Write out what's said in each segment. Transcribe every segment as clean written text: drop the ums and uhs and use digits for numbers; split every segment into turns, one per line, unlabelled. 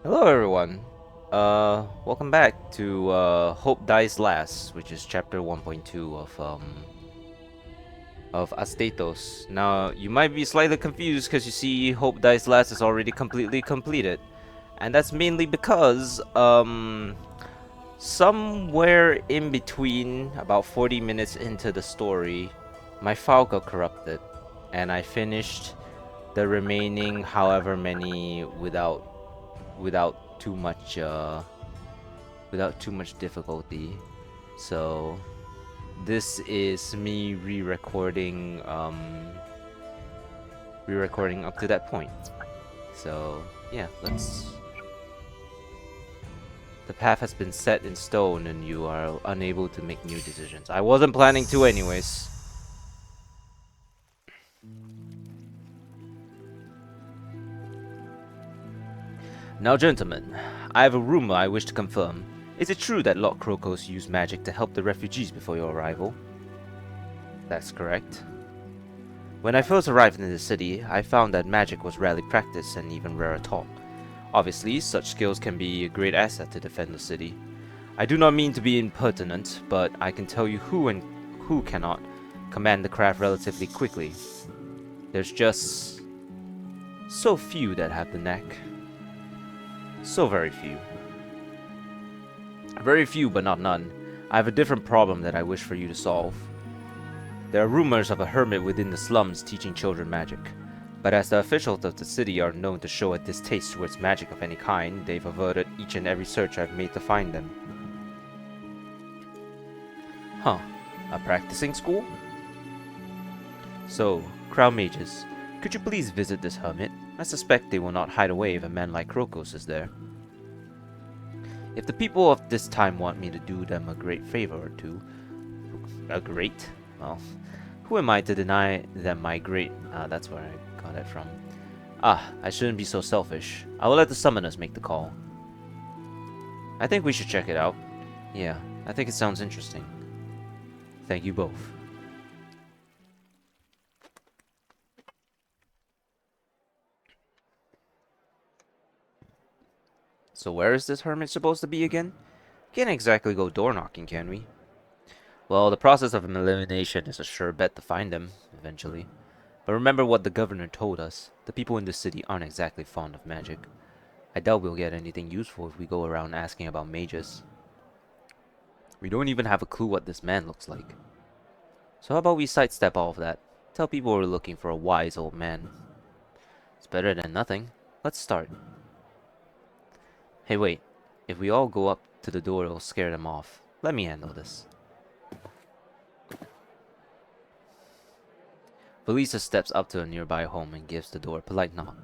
Hello everyone. Welcome back to Hope Dies Last, which is chapter 1.2 of Astatos. Now, you might be slightly confused because you see Hope Dies Last is already completely completed. And that's mainly because somewhere in between about 40 minutes into the story, my file got corrupted and I finished the remaining however many without too much difficulty. So this is me re-recording up to that point. So yeah, let's. The path has been set in stone, and you are unable to make new decisions. I wasn't planning to, anyways. Now, gentlemen, I have a rumor I wish to confirm. Is it true that Lord Crocos used magic to help the refugees before your arrival? That's correct. When I first arrived in the city, I found that magic was rarely practiced and even rarer taught. Obviously, such skills can be a great asset to defend the city. I do not mean to be impertinent, but I can tell you who and who cannot command the craft relatively quickly. There's just so few that have the knack. So very few. Very few, but not none. I have a different problem that I wish for you to solve. There are rumors of a hermit within the slums teaching children magic. But as the officials of the city are known to show a distaste towards magic of any kind, they've averted each and every search I've made to find them. Huh. A practicing school? So, Crown Mages, could you please visit this hermit? I suspect they will not hide away if a man like Crocos is there. If the people of this time want me to do them a great favor or two... Well, who am I to deny them my great... that's where I got it from. I shouldn't be so selfish. I will let the summoners make the call. I think we should check it out. Yeah, I think it sounds interesting. Thank you both. So where is this hermit supposed to be again? Can't exactly go door knocking, can we? Well, the process of elimination is a sure bet to find them, eventually. But remember what the governor told us. The people in the city aren't exactly fond of magic. I doubt we'll get anything useful if we go around asking about mages. We don't even have a clue what this man looks like. So how about we sidestep all of that? Tell people we're looking for a wise old man. It's better than nothing. Let's start. Hey, wait. If we all go up to the door, it'll scare them off. Let me handle this. Felisa steps up to a nearby home and gives the door a polite knock.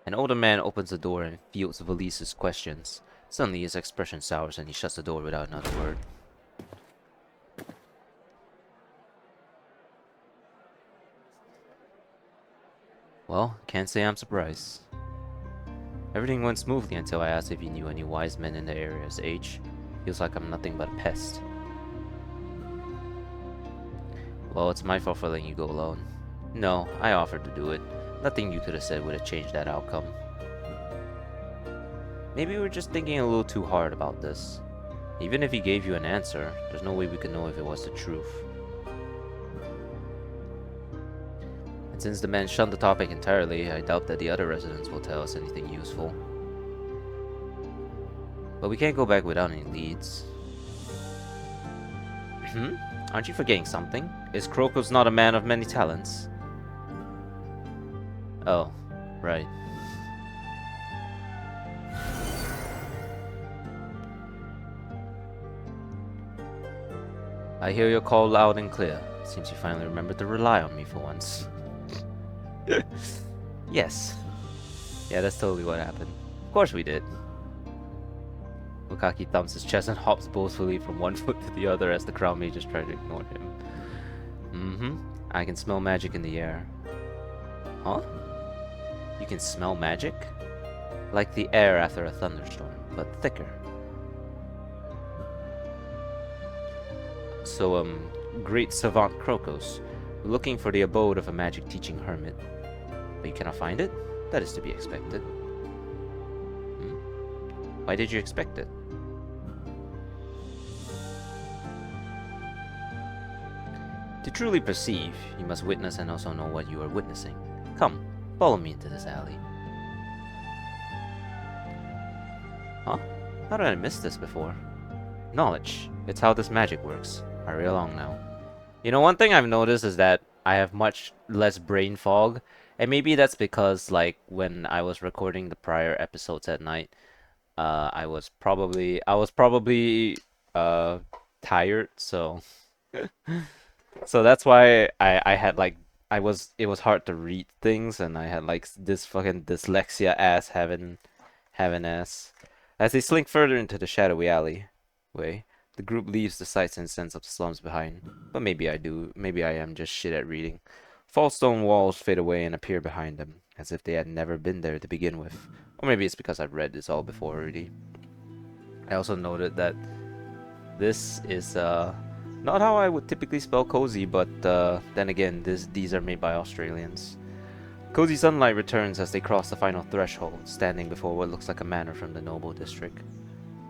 An older man opens the door and fields Valisa's questions. Suddenly his expression sours and he shuts the door without another word. Well, can't say I'm surprised. Everything went smoothly until I asked if he knew any wise men in the area's age. Feels like I'm nothing but a pest. Well, it's my fault for letting you go alone. No, I offered to do it. Nothing you could have said would have changed that outcome. Maybe we're just thinking a little too hard about this. Even if he gave you an answer, there's no way we could know if it was the truth. And since the man shunned the topic entirely, I doubt that the other residents will tell us anything useful. But we can't go back without any leads. Aren't you forgetting something? Is Crocos not a man of many talents? Oh, right. I hear your call loud and clear. Seems you finally remembered to rely on me for once. Yes. Yeah, that's totally what happened. Of course we did. Bukaki thumps his chest and hops boastfully from one foot to the other as the crown mages try to ignore him. I can smell magic in the air. Huh? You can smell magic? Like the air after a thunderstorm, but thicker. So, great savant Crocos, looking for the abode of a magic teaching hermit. But you cannot find it? That is to be expected. Why did you expect it? To truly perceive, you must witness and also know what you are witnessing. Come, follow me into this alley. Huh? How did I miss this before? Knowledge. It's how this magic works. Hurry along now. You know, one thing I've noticed is that I have much less brain fog. And maybe that's because, like, when I was recording the prior episodes at night, I was probably tired, so so that's why I had like it was hard to read things, and I had like this fucking dyslexia ass having ass. As they slink further into the shadowy alleyway, the group leaves the sights and scents of the slums behind. But maybe I am just shit at reading. False stone walls fade away and appear behind them, as if they had never been there to begin with. Or maybe it's because I've read this all before already. I also noted that this is not how I would typically spell cozy, but then again, these are made by Australians. Cozy sunlight returns as they cross the final threshold, standing before what looks like a manor from the noble district.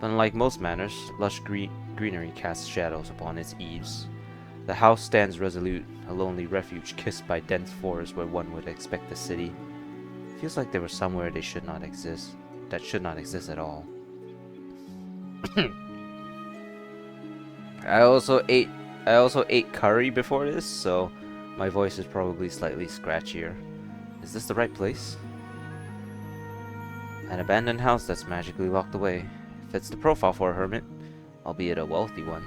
But unlike most manors, lush greenery casts shadows upon its eaves. The house stands resolute, a lonely refuge kissed by dense forest where one would expect a city. Feels like there was somewhere that should not exist at all. I also ate curry before this, so my voice is probably slightly scratchier. Is this the right place? An abandoned house that's magically locked away. Fits the profile for a hermit, albeit a wealthy one.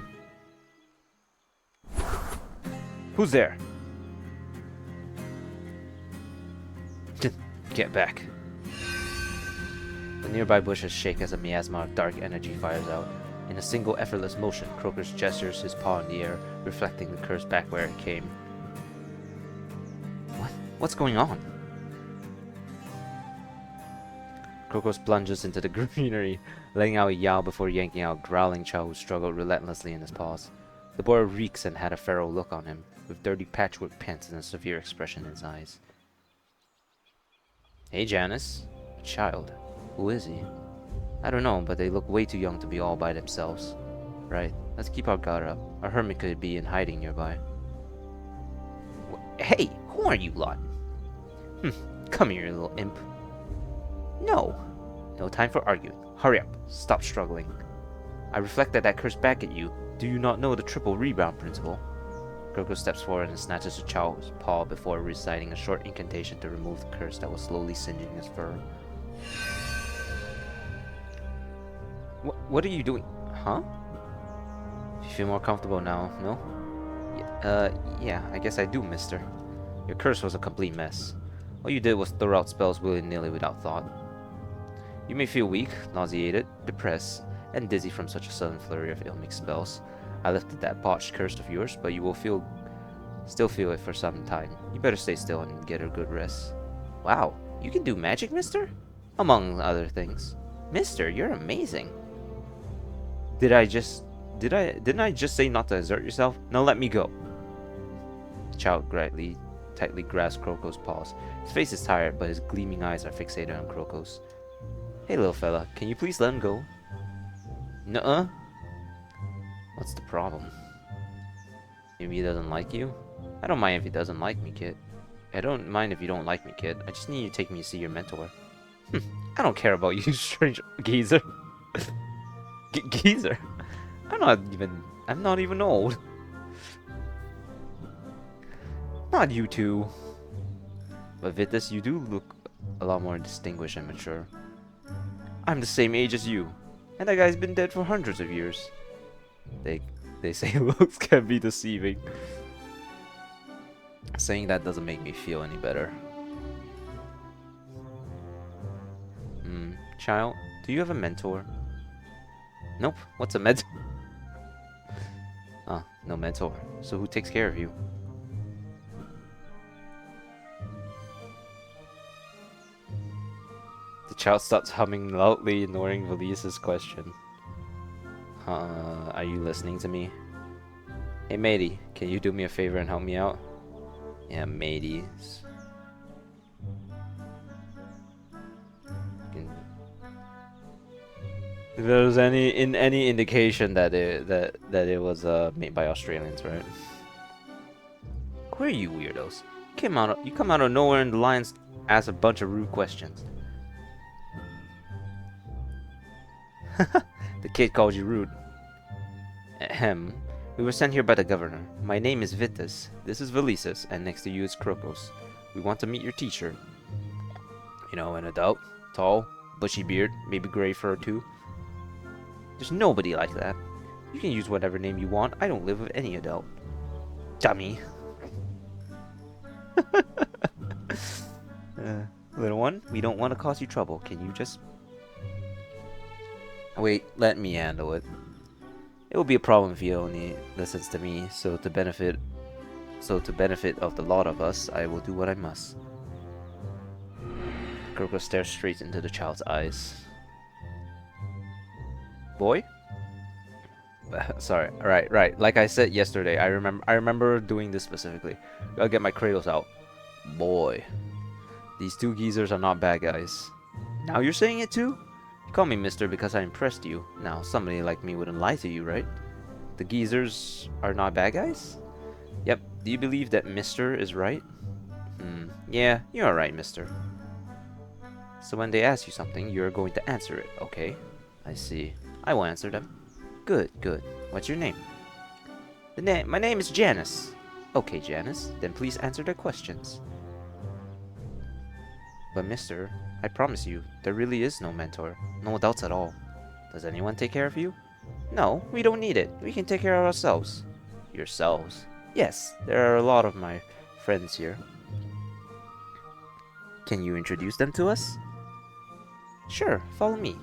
Who's there? Get back. The nearby bushes shake as a miasma of dark energy fires out. In a single effortless motion, Crocus gestures his paw in the air, reflecting the curse back where it came. What's going on? Crocus plunges into the greenery, letting out a yowl before yanking out a growling chow who struggled relentlessly in his paws. The boy reeks and had a feral look on him, with dirty patchwork pants and a severe expression in his eyes. Hey, Janice. A child. Who is he? I don't know, but they look way too young to be all by themselves. Right, let's keep our guard up. A hermit could be in hiding nearby. Hey, who are you lot? Come here, you little imp. No. No time for arguing. Hurry up. Stop struggling. I reflected that curse back at you. Do you not know the triple rebound principle? Crocus steps forward and snatches a chow's paw before reciting a short incantation to remove the curse that was slowly singeing his fur. What are you doing? Huh? You feel more comfortable now, no? Yeah, I guess I do, mister. Your curse was a complete mess. All you did was throw out spells willy-nilly without thought. You may feel weak, nauseated, depressed, and dizzy from such a sudden flurry of ill-mixed spells. I lifted that botched curse of yours, but you will still feel it for some time. You better stay still and get a good rest. Wow, you can do magic, mister? Among other things. Mister, you're amazing. Didn't I just say not to exert yourself? Now let me go. The child tightly grasps Crocus' paws. His face is tired, but his gleaming eyes are fixated on Crocus. Hey, little fella, can you please let him go? Nuh-uh. What's the problem? Maybe he doesn't like you? I don't mind if he doesn't like me, kid. I don't mind if you don't like me, kid. I just need you to take me to see your mentor. I don't care about you, strange geezer. Geezer? I'm not even old. Not you two. But Vitus, you do look a lot more distinguished and mature. I'm the same age as you. And that guy's been dead for hundreds of years. They say looks can be deceiving. Saying that doesn't make me feel any better. Child, do you have a mentor? Nope. What's a mentor? Ah, no mentor. So who takes care of you? The child stops humming loudly, ignoring Valise's question. Are you listening to me? Hey, matey, can you do me a favor and help me out? Yeah, mateys. If there was any indication that it was made by Australians, right? Who are you weirdos? You come out of nowhere and the lions ask a bunch of rude questions. The kid called you rude. Ahem. We were sent here by the governor. My name is Vitus. This is Valises, and next to you is Krokos. We want to meet your teacher. You know, an adult, tall, bushy beard, maybe gray fur too. There's nobody like that. You can use whatever name you want. I don't live with any adult. Dummy. Little one, we don't want to cause you trouble. Can you just... Wait, let me handle it. It will be a problem if he only listens to me, so to benefit of the lot of us, I will do what I must. Kroko stares straight into the child's eyes. Boy? Sorry, right. Like I said yesterday, I remember doing this specifically. I'll get my cradles out. Boy. These two geezers are not bad guys. Now you're saying it too? You call me mister because I impressed you. Now, somebody like me wouldn't lie to you, right? The geezers are not bad guys? Yep. Do you believe that mister is right? Yeah, you're right, mister. So when they ask you something, you're going to answer it, okay? I see. I will answer them. Good. What's your name? My name is Janice. Okay, Janice. Then please answer their questions. But mister, I promise you, there really is no mentor. No adults at all. Does anyone take care of you? No, we don't need it. We can take care of ourselves. Yourselves? Yes, there are a lot of my friends here. Can you introduce them to us? Sure, follow me.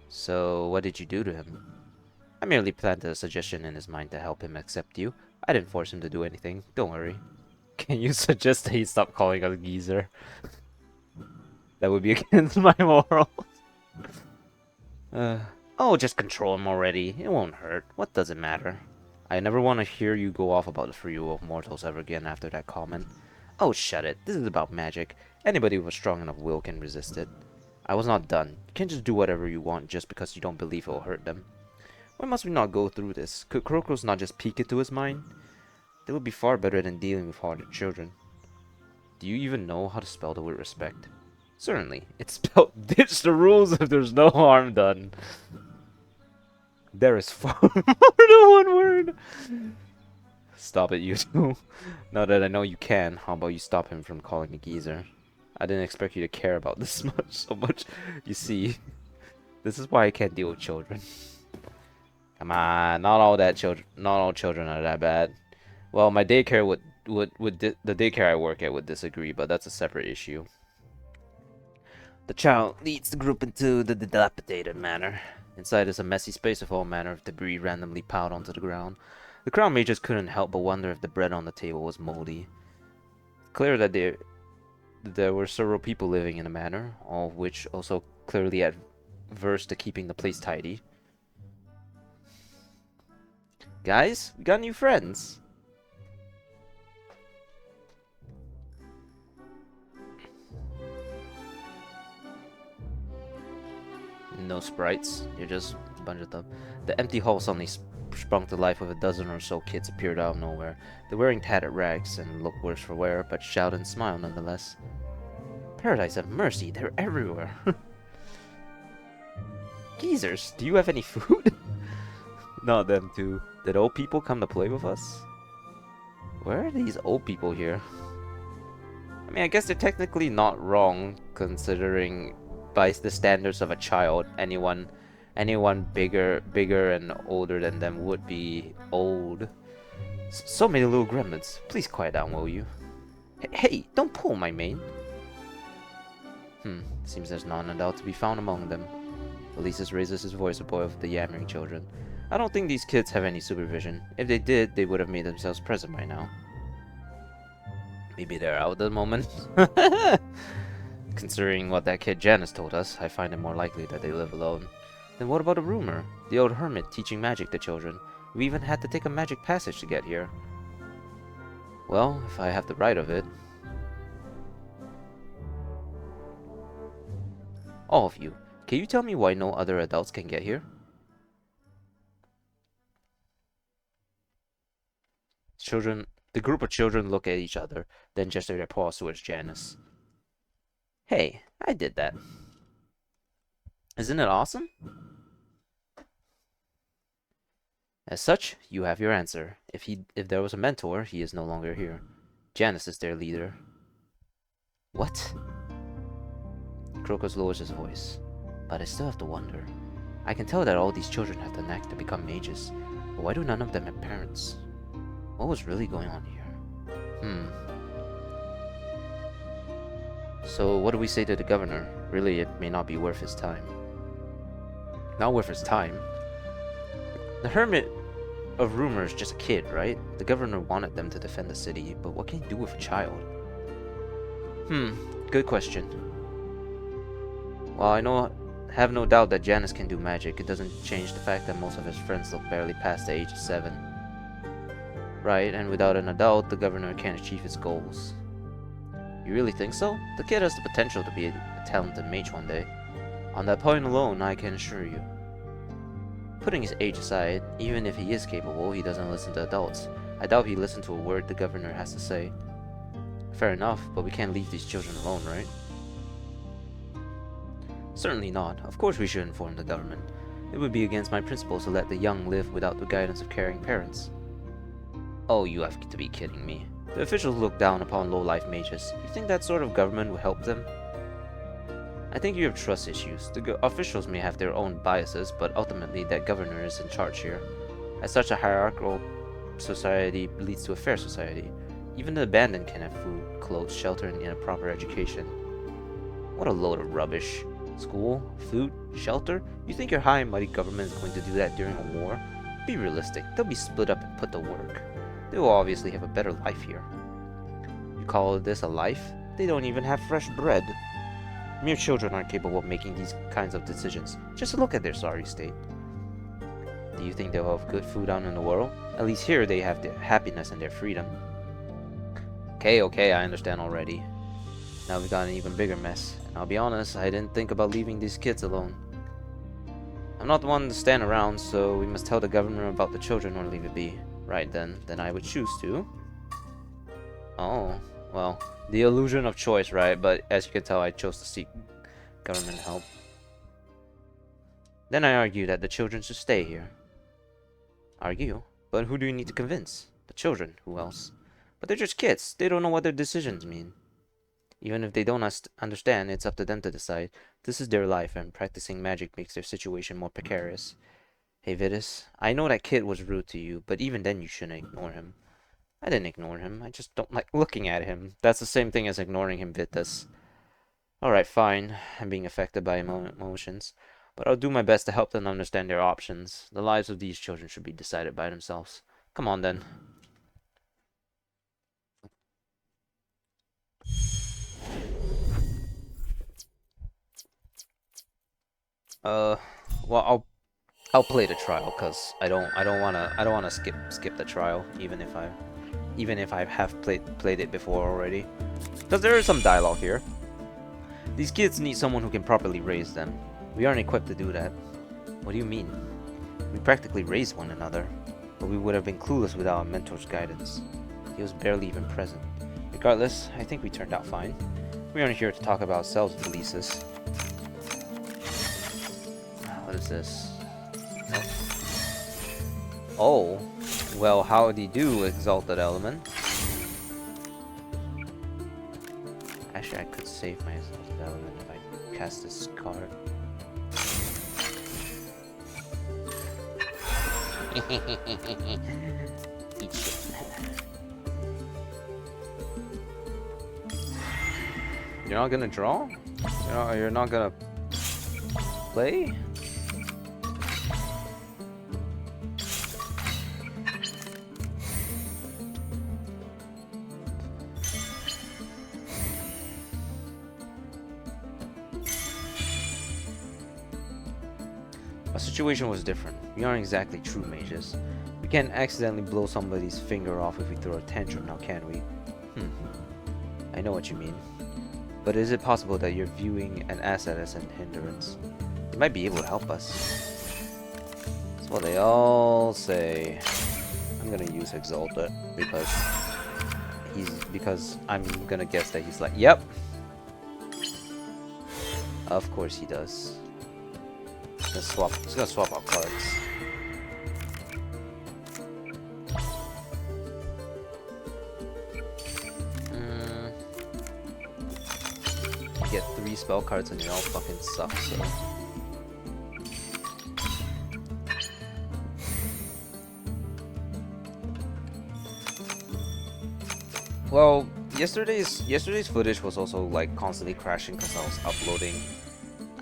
So, what did you do to him? I merely planted a suggestion in his mind to help him accept you. I didn't force him to do anything. Don't worry. Can you suggest that he stop calling us geezer? That would be against my morals. Oh, just control him already. It won't hurt. What does it matter? I never want to hear you go off about the free will of mortals ever again after that comment. Oh, shut it. This is about magic. Anybody with a strong enough will can resist it. I was not done. You can't just do whatever you want just because you don't believe it will hurt them. Why must we not go through this? Could Krokos not just peek into his mind? That would be far better than dealing with hard children. Do you even know how to spell the word respect? Certainly. It's spelled ditch the rules if there's no harm done. There is far more than one word. Stop it, you two. Now that I know you can, how about you stop him from calling me geezer? I didn't expect you to care about this so much. You see, this is why I can't deal with children. Come on, not all children are that bad. Well, my daycare the daycare I work at would disagree, but that's a separate issue. The child leads the group into the dilapidated manor. Inside is a messy space with all manner of debris randomly piled onto the ground. The crown mages couldn't help but wonder if the bread on the table was moldy. Clear that there were several people living in the manor, all of which also clearly adverse to keeping the place tidy. Guys, we got new friends. No sprites, you're just a bunch of them. The empty hall suddenly sprung to life with a dozen or so kids appeared out of nowhere. They're wearing tattered rags and look worse for wear, but shout and smile nonetheless. Paradise have mercy, they're everywhere. Geezers, do you have any food? Not them too. Did old people come to play with us? Where are these old people here? I mean, I guess they're technically not wrong, considering by the standards of a child, anyone bigger and older than them would be old. So many little gremlins. Please quiet down, will you? Hey, don't pull my mane. Seems there's not an adult to be found among them. Elises raises his voice above the yammering children. I don't think these kids have any supervision. If they did, they would have made themselves present by now. Maybe they're out at the moment. Considering what that kid Janice told us, I find it more likely that they live alone. Then what about a rumor? The old hermit teaching magic to children. We even had to take a magic passage to get here. Well, if I have the right of it. All of you. Can you tell me why no other adults can get here? Children. The group of children look at each other, then gesture their paws towards Janice. Hey, I did that. Isn't it awesome? As such, you have your answer. If there was a mentor, he is no longer here. Janice is their leader. What? Crocus lowers his voice. But I still have to wonder. I can tell that all these children have the knack to become mages, but why do none of them have parents? What was really going on here? So what do we say to the governor? Really, it may not be worth his time. Not worth his time? The Hermit of Rumor is just a kid, right? The governor wanted them to defend the city, but what can you do with a child? Good question. While I have no doubt that Janice can do magic, it doesn't change the fact that most of his friends look barely past the age of 7. Right, and without an adult, the governor can't achieve his goals. You really think so? The kid has the potential to be a talented mage one day. On that point alone, I can assure you. Putting his age aside, even if he is capable, he doesn't listen to adults. I doubt he listened to a word the governor has to say. Fair enough, but we can't leave these children alone, right? Certainly not. Of course we should inform the government. It would be against my principles to let the young live without the guidance of caring parents. Oh, you have to be kidding me. The officials look down upon low-life mages. You think that sort of government would help them? I think you have trust issues. The officials may have their own biases, but ultimately that governor is in charge here. As such, a hierarchical society leads to a fair society. Even the abandoned can have food, clothes, shelter, and a proper education. What a load of rubbish. School, food, shelter? You think your high and mighty government is going to do that during a war? Be realistic. They'll be split up and put to work. They will obviously have a better life here. You call this a life? They don't even have fresh bread. Mere children aren't capable of making these kinds of decisions. Just look at their sorry state. Do you think they'll have good food out in the world? At least here they have their happiness and their freedom. Okay, I understand already. Now we've got an even bigger mess. And I'll be honest, I didn't think about leaving these kids alone. I'm not the one to stand around, so we must tell the governor about the children or leave it be. Right then I would choose to. Oh, well, the illusion of choice, right? But as you can tell, I chose to seek government help. Then I argue that the children should stay here. Argue? But who do you need to convince? The children, who else? But they're just kids. They don't know what their decisions mean. Even if they don't understand, it's up to them to decide. This is their life, and practicing magic makes their situation more precarious. Hey Vitus, I know that kid was rude to you, but even then you shouldn't ignore him. I didn't ignore him, I just don't like looking at him. That's the same thing as ignoring him, Vitus. Alright, fine. I'm being affected by emotions. But I'll do my best to help them understand their options. The lives of these children should be decided by themselves. Come on then. Well, I'll play the trial because I don't wanna skip the trial even if I have played it before already. Because there is some dialogue here. These kids need someone who can properly raise them. We aren't equipped to do that. What do you mean? We practically raised one another, but we would have been clueless without our mentor's guidance. He was barely even present. Regardless, I think we turned out fine. We aren't here to talk about ourselves, Felicis. What is this? Oh, well, howdy do, Exalted Element. Actually, I could save my Exalted Element if I cast this card. Eat shit. You're not gonna draw? You're not gonna play? Our situation was different. We aren't exactly true mages. We can't accidentally blow somebody's finger off if we throw a tantrum now, can we? I know what you mean. But is it possible that you're viewing an asset as an hindrance? It might be able to help us. That's what they all say. I'm gonna use Exalted because I'm gonna guess that he's like, yep. Of course he does. He's gonna swap out cards. You get 3 spell cards and they all fucking suck, so. Well, yesterday's footage was also like constantly crashing because I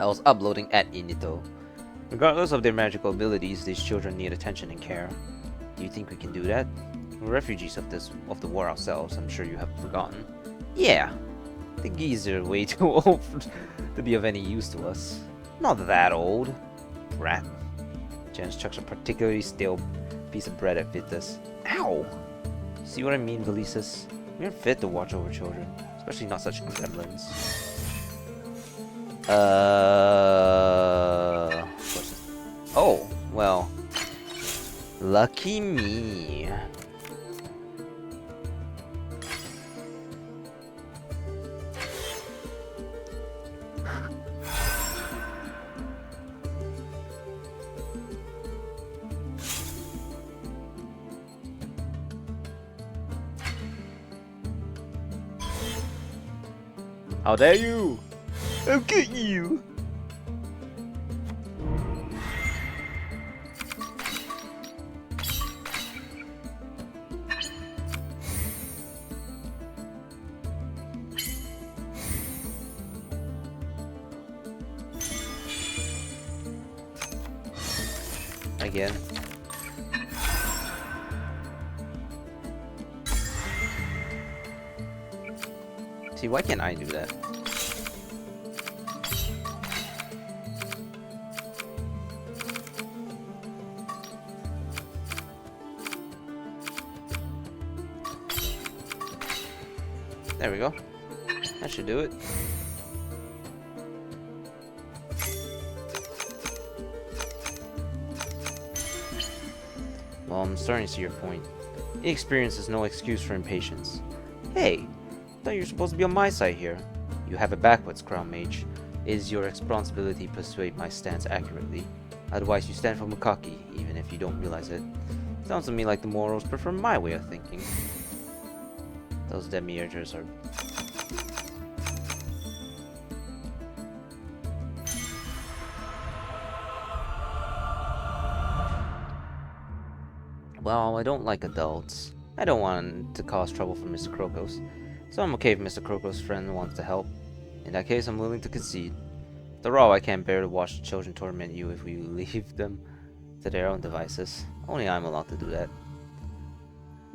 was uploading at Inito. Regardless of their magical abilities, these children need attention and care. Do you think we can do that? We're refugees of the war ourselves, I'm sure you have forgotten. Yeah. The geese are way too old to be of any use to us. Not that old. Rat. Jens chucks a particularly stale piece of bread at Vitas. Ow! See what I mean, Valises? We aren't fit to watch over children, especially not such gremlins. Oh, well. Lucky me. How dare you! I'll get you! Again. See, why can't I do that? There we go. That should do it. Well, I'm starting to see your point. Inexperience is no excuse for impatience. Hey, I thought you were supposed to be on my side here. You have it backwards, Crown Mage. It is your responsibility to persuade my stance accurately. Otherwise, you stand for Mukaki, even if you don't realize it. Sounds to me like the morals prefer my way of thinking. Those demiurgers are... Well, I don't like adults. I don't want to cause trouble for Mr. Krokos, so I'm okay if Mr. Krokos' friend wants to help. In that case, I'm willing to concede. After all, I can't bear to watch the children torment you if we leave them to their own devices. Only I'm allowed to do that.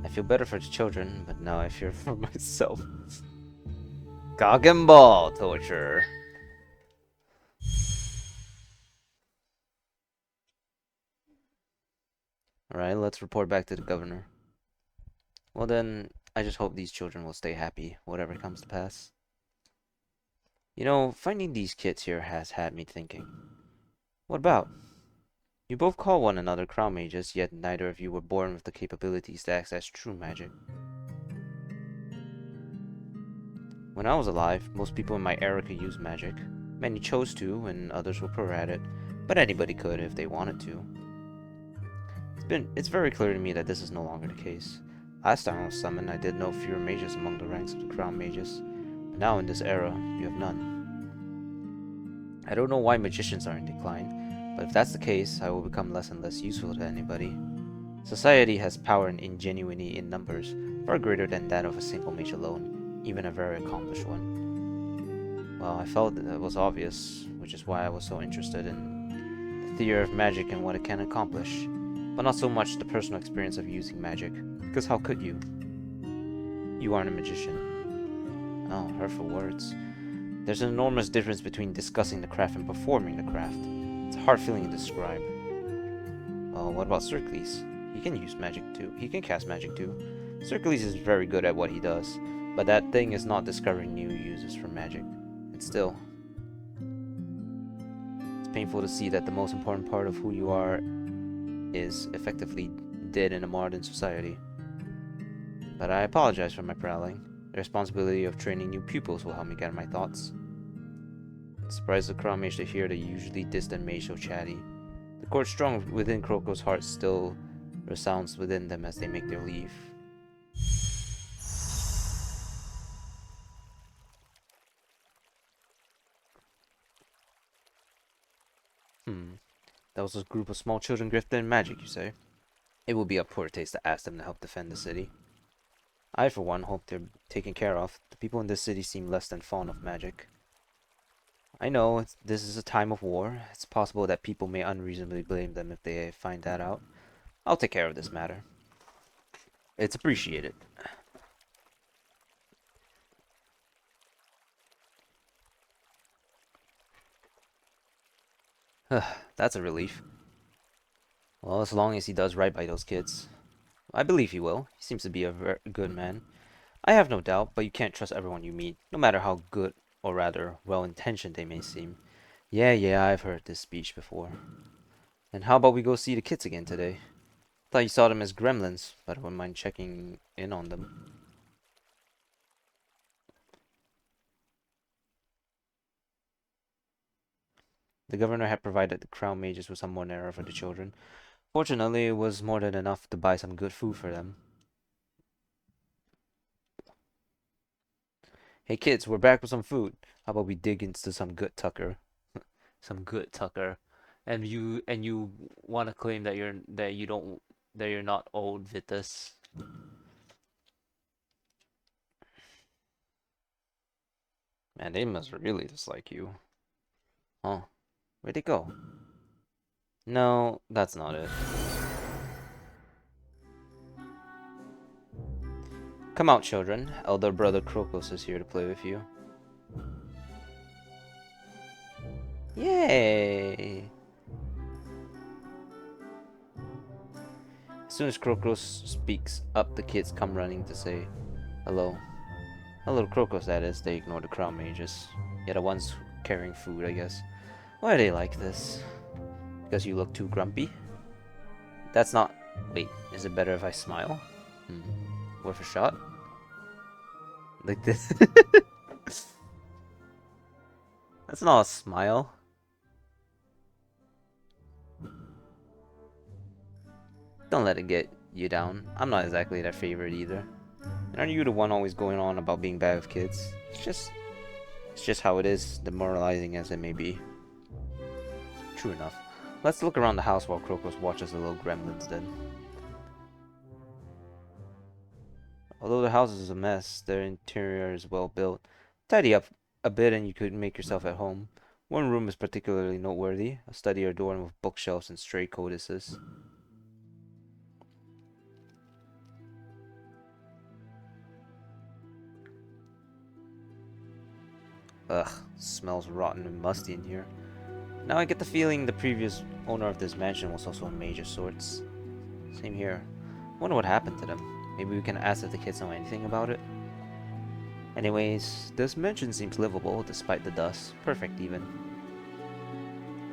I feel better for the children, but now I fear for myself. Cock and ball torture. Alright, let's report back to the governor. Well then, I just hope these children will stay happy, whatever comes to pass. You know, finding these kids here has had me thinking. What about? You both call one another crown mages, yet neither of you were born with the capabilities to access true magic. When I was alive, most people in my era could use magic. Many chose to, and others were poor at it, but anybody could if they wanted to. It's very clear to me that this is no longer the case. Last time I was summoned, I did know fewer mages among the ranks of the crown mages, but now in this era, you have none. I don't know why magicians are in decline, but if that's the case, I will become less and less useful to anybody. Society has power and ingenuity in numbers, far greater than that of a single mage alone, even a very accomplished one. Well, I felt that it was obvious, which is why I was so interested in the theory of magic and what it can accomplish. But not so much the personal experience of using magic, because how could you? You aren't a magician. Oh, hurtful words. There's an enormous difference between discussing the craft and performing the craft. It's a hard feeling to describe. Well, what about Circles? He can use magic too. He can cast magic too. Circles is very good at what he does, But that thing is not discovering new uses for magic. It's still. It's painful to see that the most important part of who you are is effectively dead in a modern society. But I apologize for my prowling. The responsibility of training new pupils will help me gather my thoughts. It's surprised the crown mage to hear the usually distant mage so chatty. The chord strung within Kroko's heart still resounds within them as they make their leave. That was a group of small children gifted in magic, you say? It would be a poor taste to ask them to help defend the city. I, for one, hope they're taken care of. The people in this city seem less than fond of magic. I know this is a time of war. It's possible that people may unreasonably blame them if they find that out. I'll take care of this matter. It's appreciated. That's a relief. Well, as long as he does right by those kids. I believe he will. He seems to be a very good man. I have no doubt, but you can't trust everyone you meet, no matter how good, or rather, well-intentioned they may seem. Yeah, I've heard this speech before. And how about we go see the kids again today? Thought you saw them as gremlins, but I wouldn't mind checking in on them. The governor had provided the crown mages with some more monera for the children. Fortunately, it was more than enough to buy some good food for them. Hey kids, we're back with some food. How about we dig into some good tucker? Some good tucker. And you want to claim that you're not old Vitus. Man, they must really dislike you. Huh? Where'd they go? No, that's not it. Come out, children. Elder brother Krokos is here to play with you. Yay! As soon as Krokos speaks up, the kids come running to say hello. Hello, Krokos, that is. They ignore the crown mages. Yeah, the ones carrying food, I guess. Why are they like this? Because you look too grumpy? That's not... Wait, is it better if I smile? Worth a shot? Like this? That's not a smile. Don't let it get you down. I'm not exactly their favorite either. And aren't you the one always going on about being bad with kids? It's just how it is, demoralizing as it may be. True enough. Let's look around the house while Krokos watches the little gremlins then. Although the house is a mess, their interior is well built. Tidy up a bit and you could make yourself at home. One room is particularly noteworthy, a study adorned with bookshelves and stray codices. Ugh, smells rotten and musty in here. Now I get the feeling the previous owner of this mansion was also a mage of sorts. Same here. Wonder what happened to them. Maybe we can ask if the kids know anything about it. Anyways, this mansion seems livable despite the dust. Perfect even.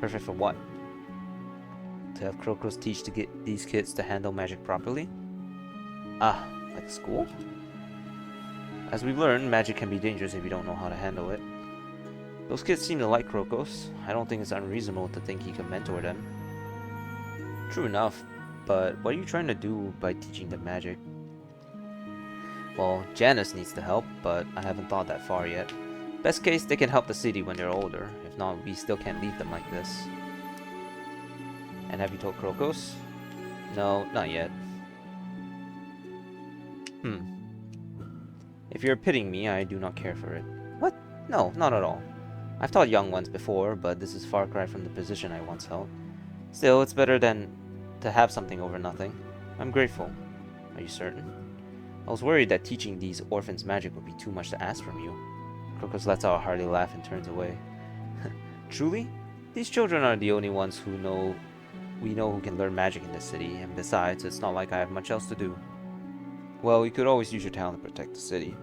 Perfect for what? To have Krokos teach to get these kids to handle magic properly? Ah, like school? As we've learned, magic can be dangerous if you don't know how to handle it. Those kids seem to like Krokos. I don't think it's unreasonable to think he could mentor them. True enough, but what are you trying to do by teaching them magic? Well, Janice needs the help, but I haven't thought that far yet. Best case, they can help the city when they're older. If not, we still can't leave them like this. And have you told Krokos? No, not yet. If you're pitying me, I do not care for it. What? No, not at all. I've taught young ones before, but this is far cry from the position I once held. Still, it's better than to have something over nothing. I'm grateful. Are you certain? I was worried that teaching these orphans magic would be too much to ask from you. Krokos lets out a hearty laugh and turns away. Truly? These children are the only ones we know who can learn magic in this city, and besides, it's not like I have much else to do. Well, you could always use your talent to protect the city.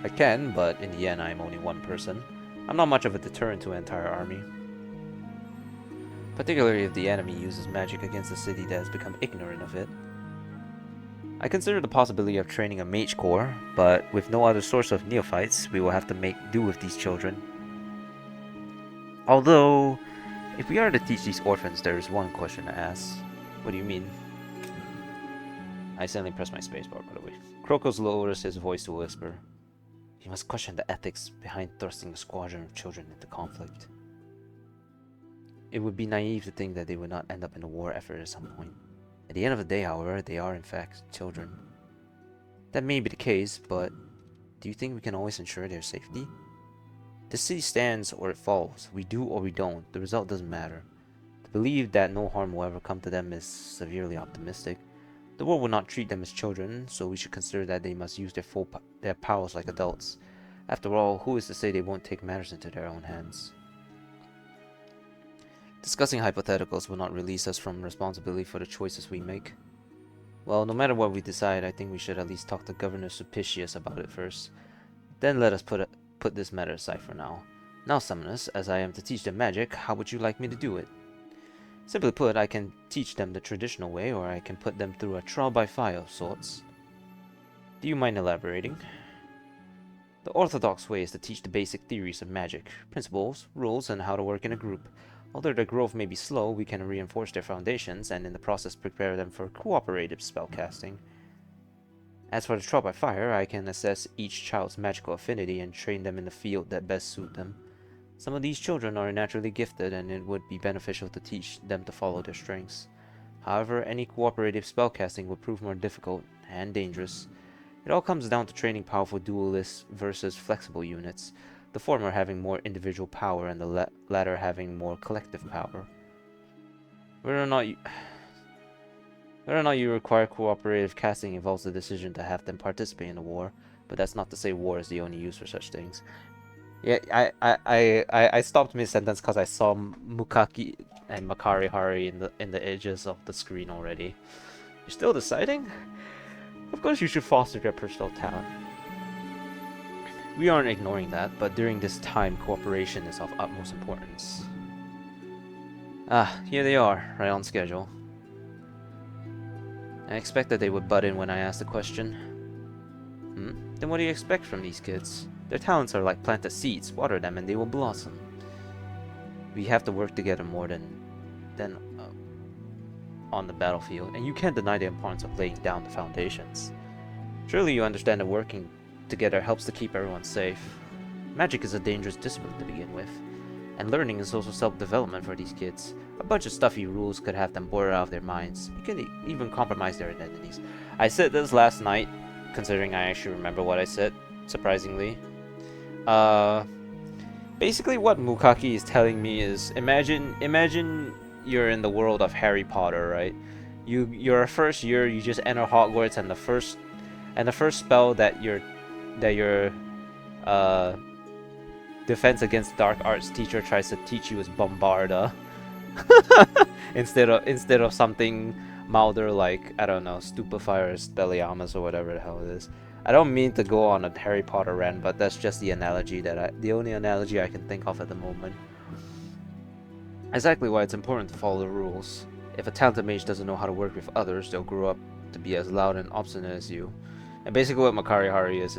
I can, but in the end I am only one person. I'm not much of a deterrent to an entire army. Particularly if the enemy uses magic against a city that has become ignorant of it. I consider the possibility of training a mage corps, but with no other source of neophytes, we will have to make do with these children. Although, if we are to teach these orphans, there is one question to ask. What do you mean? I suddenly pressed my spacebar, by the way. Crocus lowers his voice to a whisper. He must question the ethics behind thrusting a squadron of children into conflict. It would be naive to think that they would not end up in a war effort at some point. At the end of the day, however, they are in fact children. That may be the case, but do you think we can always ensure their safety? The city stands or it falls. We do or we don't. The result doesn't matter. To believe that no harm will ever come to them is severely optimistic. The world will not treat them as children, so we should consider that they must use their powers like adults. After all, who is to say they won't take matters into their own hands? Discussing hypotheticals will not release us from responsibility for the choices we make. Well, no matter what we decide, I think we should at least talk to Governor Sulpicius about it first. Then let us put this matter aside for now. Now, Summoners, as I am to teach them magic, how would you like me to do it? Simply put, I can teach them the traditional way, or I can put them through a trial by fire of sorts. Do you mind elaborating? The orthodox way is to teach the basic theories of magic, principles, rules, and how to work in a group. Although their growth may be slow, we can reinforce their foundations, and in the process prepare them for cooperative spellcasting. As for the trial by fire, I can assess each child's magical affinity and train them in the field that best suit them. Some of these children are naturally gifted, and it would be beneficial to teach them to follow their strengths. However, any cooperative spellcasting would prove more difficult and dangerous. It all comes down to training powerful duelists versus flexible units, the former having more individual power and the latter having more collective power. Whether or not you require cooperative casting involves the decision to have them participate in the war, but that's not to say war is the only use for such things. Yeah, I stopped mid-sentence because I saw Mukaki and Makari Hari in the edges of the screen already. You're still deciding? Of course you should foster their personal talent. We aren't ignoring that, but during this time, cooperation is of utmost importance. Ah, here they are, right on schedule. I expected they would butt in when I asked the question. Then what do you expect from these kids? Their talents are like planted seeds. Water them and they will blossom. We have to work together more than on the battlefield, and you can't deny the importance of laying down the foundations. Surely you understand that working together helps to keep everyone safe. Magic is a dangerous discipline to begin with, and learning is also self-development for these kids. A bunch of stuffy rules could have them bored out of their minds. You can even compromise their identities. I said this last night, considering I actually remember what I said, surprisingly. Basically what Mukaki is telling me is, imagine you're in the world of Harry Potter, right? Your first year, you just enter Hogwarts, and the first spell that your defense against dark arts teacher tries to teach you is Bombarda. instead of something milder like, I don't know, Stupefier or Spelliarmus or whatever the hell it is. I don't mean to go on a Harry Potter rant, but that's just the only analogy I can think of at the moment. Exactly why it's important to follow the rules. If a talented mage doesn't know how to work with others, they'll grow up to be as loud and obstinate as you. And basically what Makari Hari is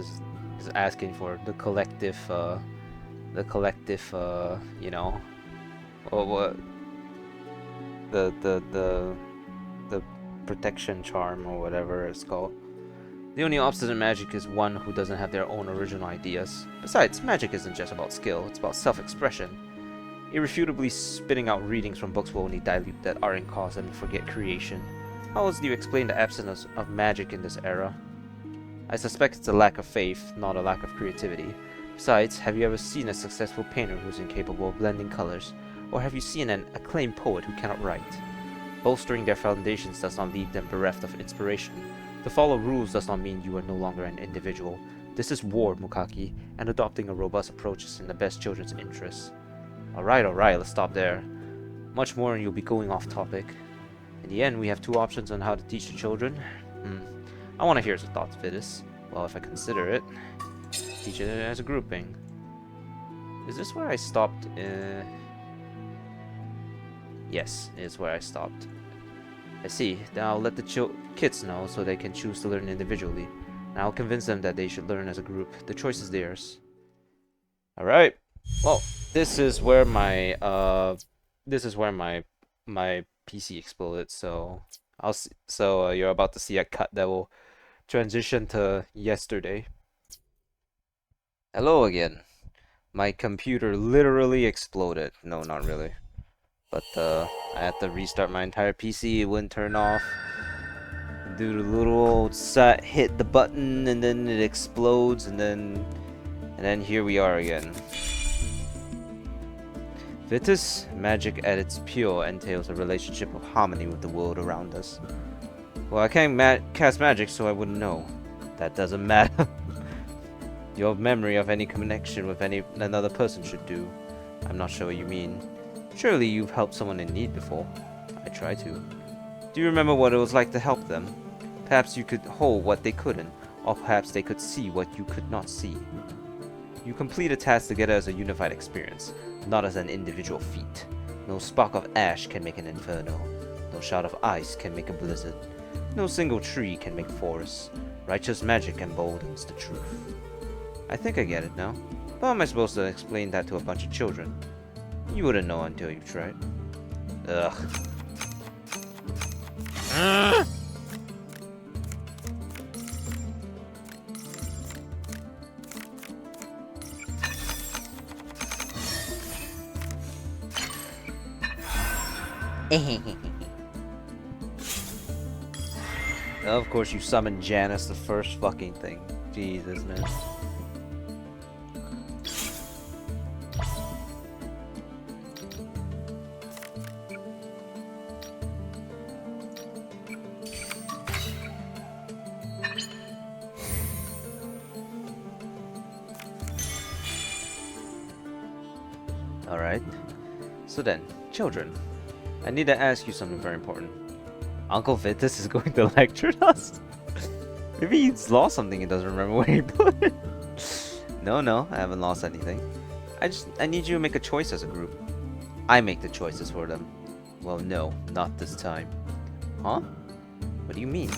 asking for the collective, you know, or what, the protection charm or whatever it's called. The only obstinate magic is one who doesn't have their own original ideas. Besides, magic isn't just about skill, it's about self-expression. Irrefutably spitting out readings from books will only dilute that art and cause them to forget creation. How else do you explain the absence of magic in this era? I suspect it's a lack of faith, not a lack of creativity. Besides, have you ever seen a successful painter who's incapable of blending colors? Or have you seen an acclaimed poet who cannot write? Bolstering their foundations does not leave them bereft of inspiration. To follow rules does not mean you are no longer an individual. This is war, Mukaki, and adopting a robust approach is in the best children's interests. Alright, let's stop there. Much more and you'll be going off topic. In the end, we have two options on how to teach the children. I want to hear your thoughts, Vitus. Well, if I consider it. Teach it as a grouping. Is this where I stopped? Yes, it's where I stopped. I see. Then I'll let the kids know so they can choose to learn individually. And I'll convince them that they should learn as a group. The choice is theirs. Alright. Well, this is where my my PC exploded, so you're about to see a cut that will transition to yesterday. Hello again. My computer literally exploded. No, not really. But I had to restart my entire PC. It wouldn't turn off. Do the little old set, hit the button, and then it explodes, and then here we are again. Vitus, magic at its pure entails a relationship of harmony with the world around us. Well, I can't cast magic, so I wouldn't know. That doesn't matter. Your memory of any connection with another person should do. I'm not sure what you mean. Surely you've helped someone in need before. I try to. Do you remember what it was like to help them? Perhaps you could hold what they couldn't, or perhaps they could see what you could not see. You complete a task together as a unified experience, not as an individual feat. No spark of ash can make an inferno. No shot of ice can make a blizzard. No single tree can make forests. Righteous magic emboldens the truth. I think I get it now. How am I supposed to explain that to a bunch of children? You wouldn't know until you tried. Ugh. Of course you summon Janice the first fucking thing. Jesus, man. Alright. So then, children. I need to ask you something very important. Uncle Vitus is going to lecture us? Maybe he's lost something he doesn't remember where he put it. No, I haven't lost anything. I need you to make a choice as a group. I make the choices for them. Well, no, not this time. Huh? What do you mean?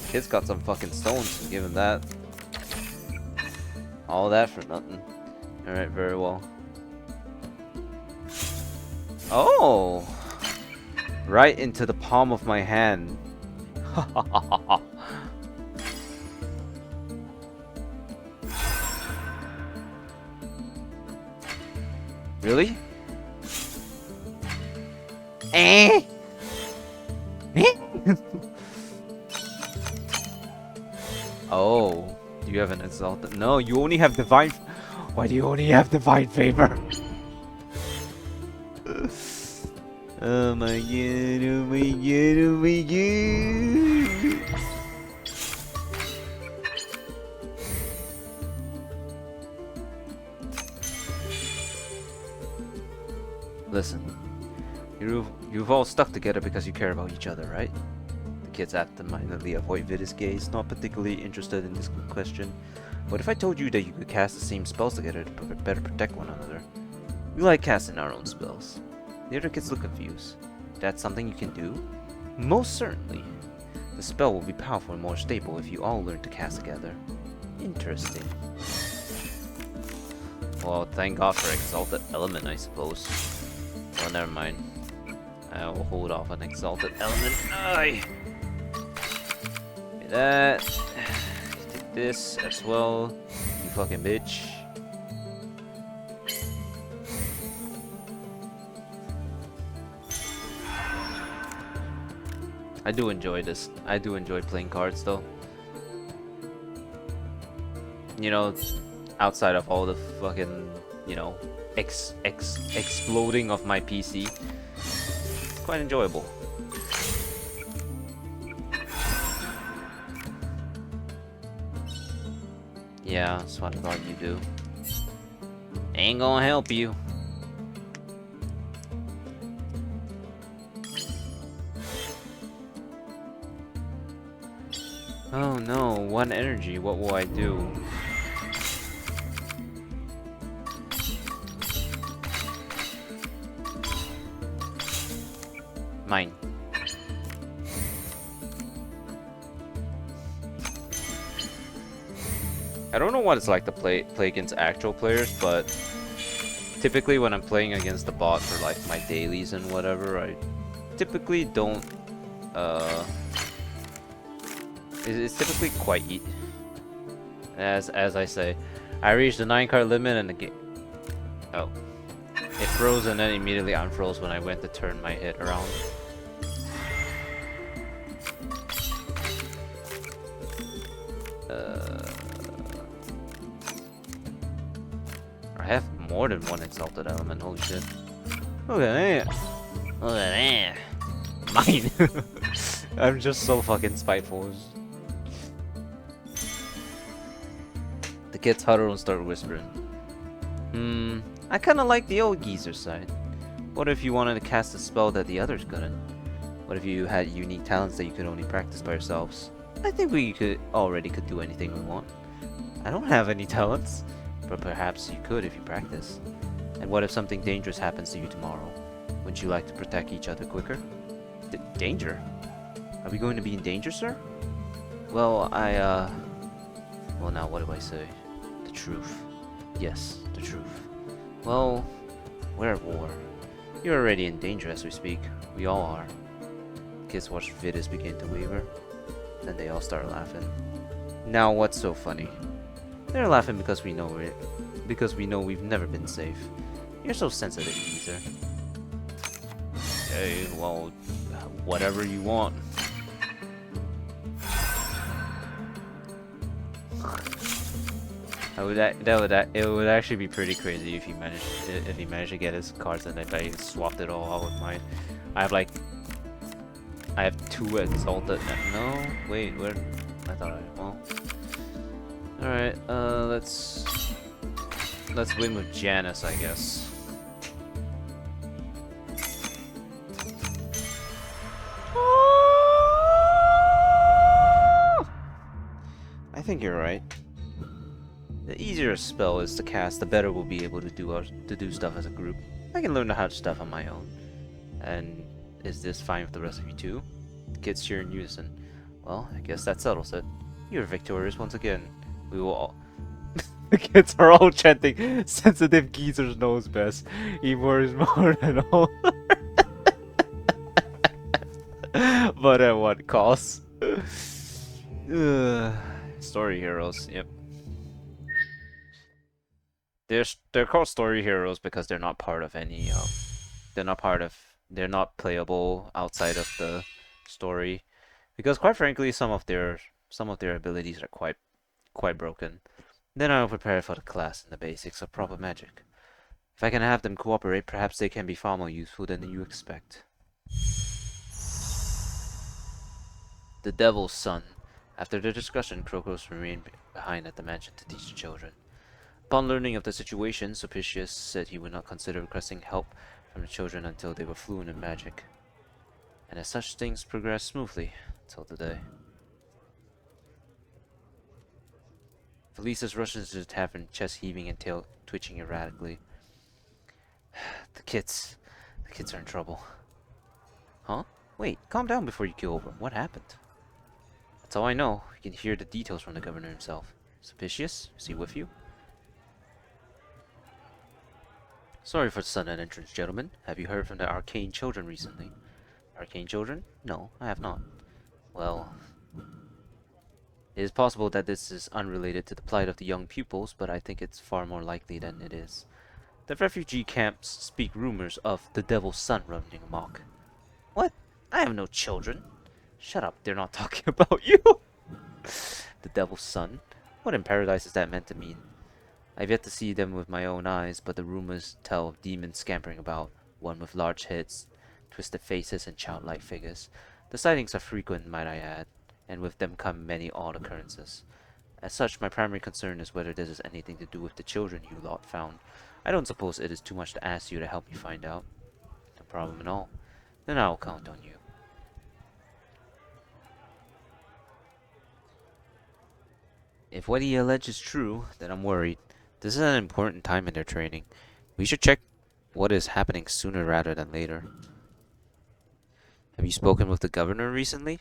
Kid's got some fucking stones, give him that. All that for nothing. Alright, very well. Oh! Right into the palm of my hand. Really? Eh? Oh, you have an exalted. No, you only have divine. Why do you only have divine favor? Oh my god, oh my god, oh my god. Listen, you've all stuck together because you care about each other, right? The kids absentmindedly avoid Vitus' gaze, not particularly interested in this question. What if I told you that you could cast the same spells together to better protect one another? We like casting our own spells. The other kids look confused. That's something you can do? Most certainly. The spell will be powerful and more stable if you all learn to cast together. Interesting. Well, thank God for Exalted Element, I suppose. Well, never mind. I will hold off on Exalted Element. Aye! Get that. Take this as well. You fucking bitch. I do enjoy this. I do enjoy playing cards, though. You know, outside of all the fucking, you know, exploding of my PC. It's quite enjoyable. Yeah, that's what I thought you do. Ain't gonna help you. Oh no, one energy. What will I do? Mine. I don't know what it's like to play against actual players, but typically when I'm playing against the bot for like my dailies and whatever, I typically don't it's typically quite as I say. I reached the 9-card limit and the game oh. It froze and then immediately unfroze when I went to turn my hit around. I have more than one exalted element, holy shit. Look at that. Look at that. Mine. I'm just so fucking spiteful. The kids huddle and start whispering. I kinda like the old geezer side. What if you wanted to cast a spell that the others couldn't? What if you had unique talents that you could only practice by yourselves? I think we could do anything we want. I don't have any talents, but perhaps you could if you practice. And what if something dangerous happens to you tomorrow? Wouldn't you like to protect each other quicker? Danger? Are we going to be in danger, sir? Well, well, now what do I say? The truth. Yes, the truth. Well, we're at war. You're already in danger as we speak. We all are. Kids watch Vidas begin to waver. Then they all start laughing. Now what's so funny? They're laughing because we know we've never been safe. You're so sensitive, geezer. Hey, well, whatever you want. It would actually be pretty crazy if he managed to get his cards and if I swapped it all out with mine. I have 2 exalted. No, wait, where? I thought well. All right, let's win with Janice, I guess. I think you're right. The easier a spell is to cast, the better we'll be able to do stuff as a group. I can learn how to stuff on my own. And is this fine with the rest of you too? The kids cheer in unison. Well, I guess that settles it. You're victorious once again. We will all... The kids are all chanting, sensitive geezers knows best. Emor is more than all. But at what cost? Story heroes, yep. They're called story heroes because they're not part of any they're not playable outside of the story. Because quite frankly some of their abilities are quite broken. They're not prepared for the class and the basics of proper magic. If I can have them cooperate, perhaps they can be far more useful than you expect. The Devil's Son. After the discussion, Crocus remained behind at the mansion to teach the children. Upon learning of the situation, Sulpicius said he would not consider requesting help from the children until they were fluent in magic. And as such, things progressed smoothly until today. Felicis rushed into the tavern, chest heaving and tail twitching erratically. The kids are in trouble. Huh? Wait, calm down before you kill over. What happened? That's all I know. You can hear the details from the governor himself. Sulpicius, is he with you? Sorry for the sudden entrance, gentlemen. Have you heard from the arcane children recently? Arcane children? No, I have not. Well, it is possible that this is unrelated to the plight of the young pupils, but I think it's far more likely than it is. The refugee camps speak rumors of the Devil's Son running amok. What? I have no children. Shut up, they're not talking about you. The Devil's Son? What in paradise is that meant to mean? I've yet to see them with my own eyes, but the rumors tell of demons scampering about, one with large heads, twisted faces, and childlike figures. The sightings are frequent, might I add, and with them come many odd occurrences. As such, my primary concern is whether this has anything to do with the children you lot found. I don't suppose it is too much to ask you to help me find out. No problem at all. Then I will count on you. If what he alleges is true, then I'm worried. This is an important time in their training. We should check what is happening sooner rather than later. Have you spoken with the governor recently?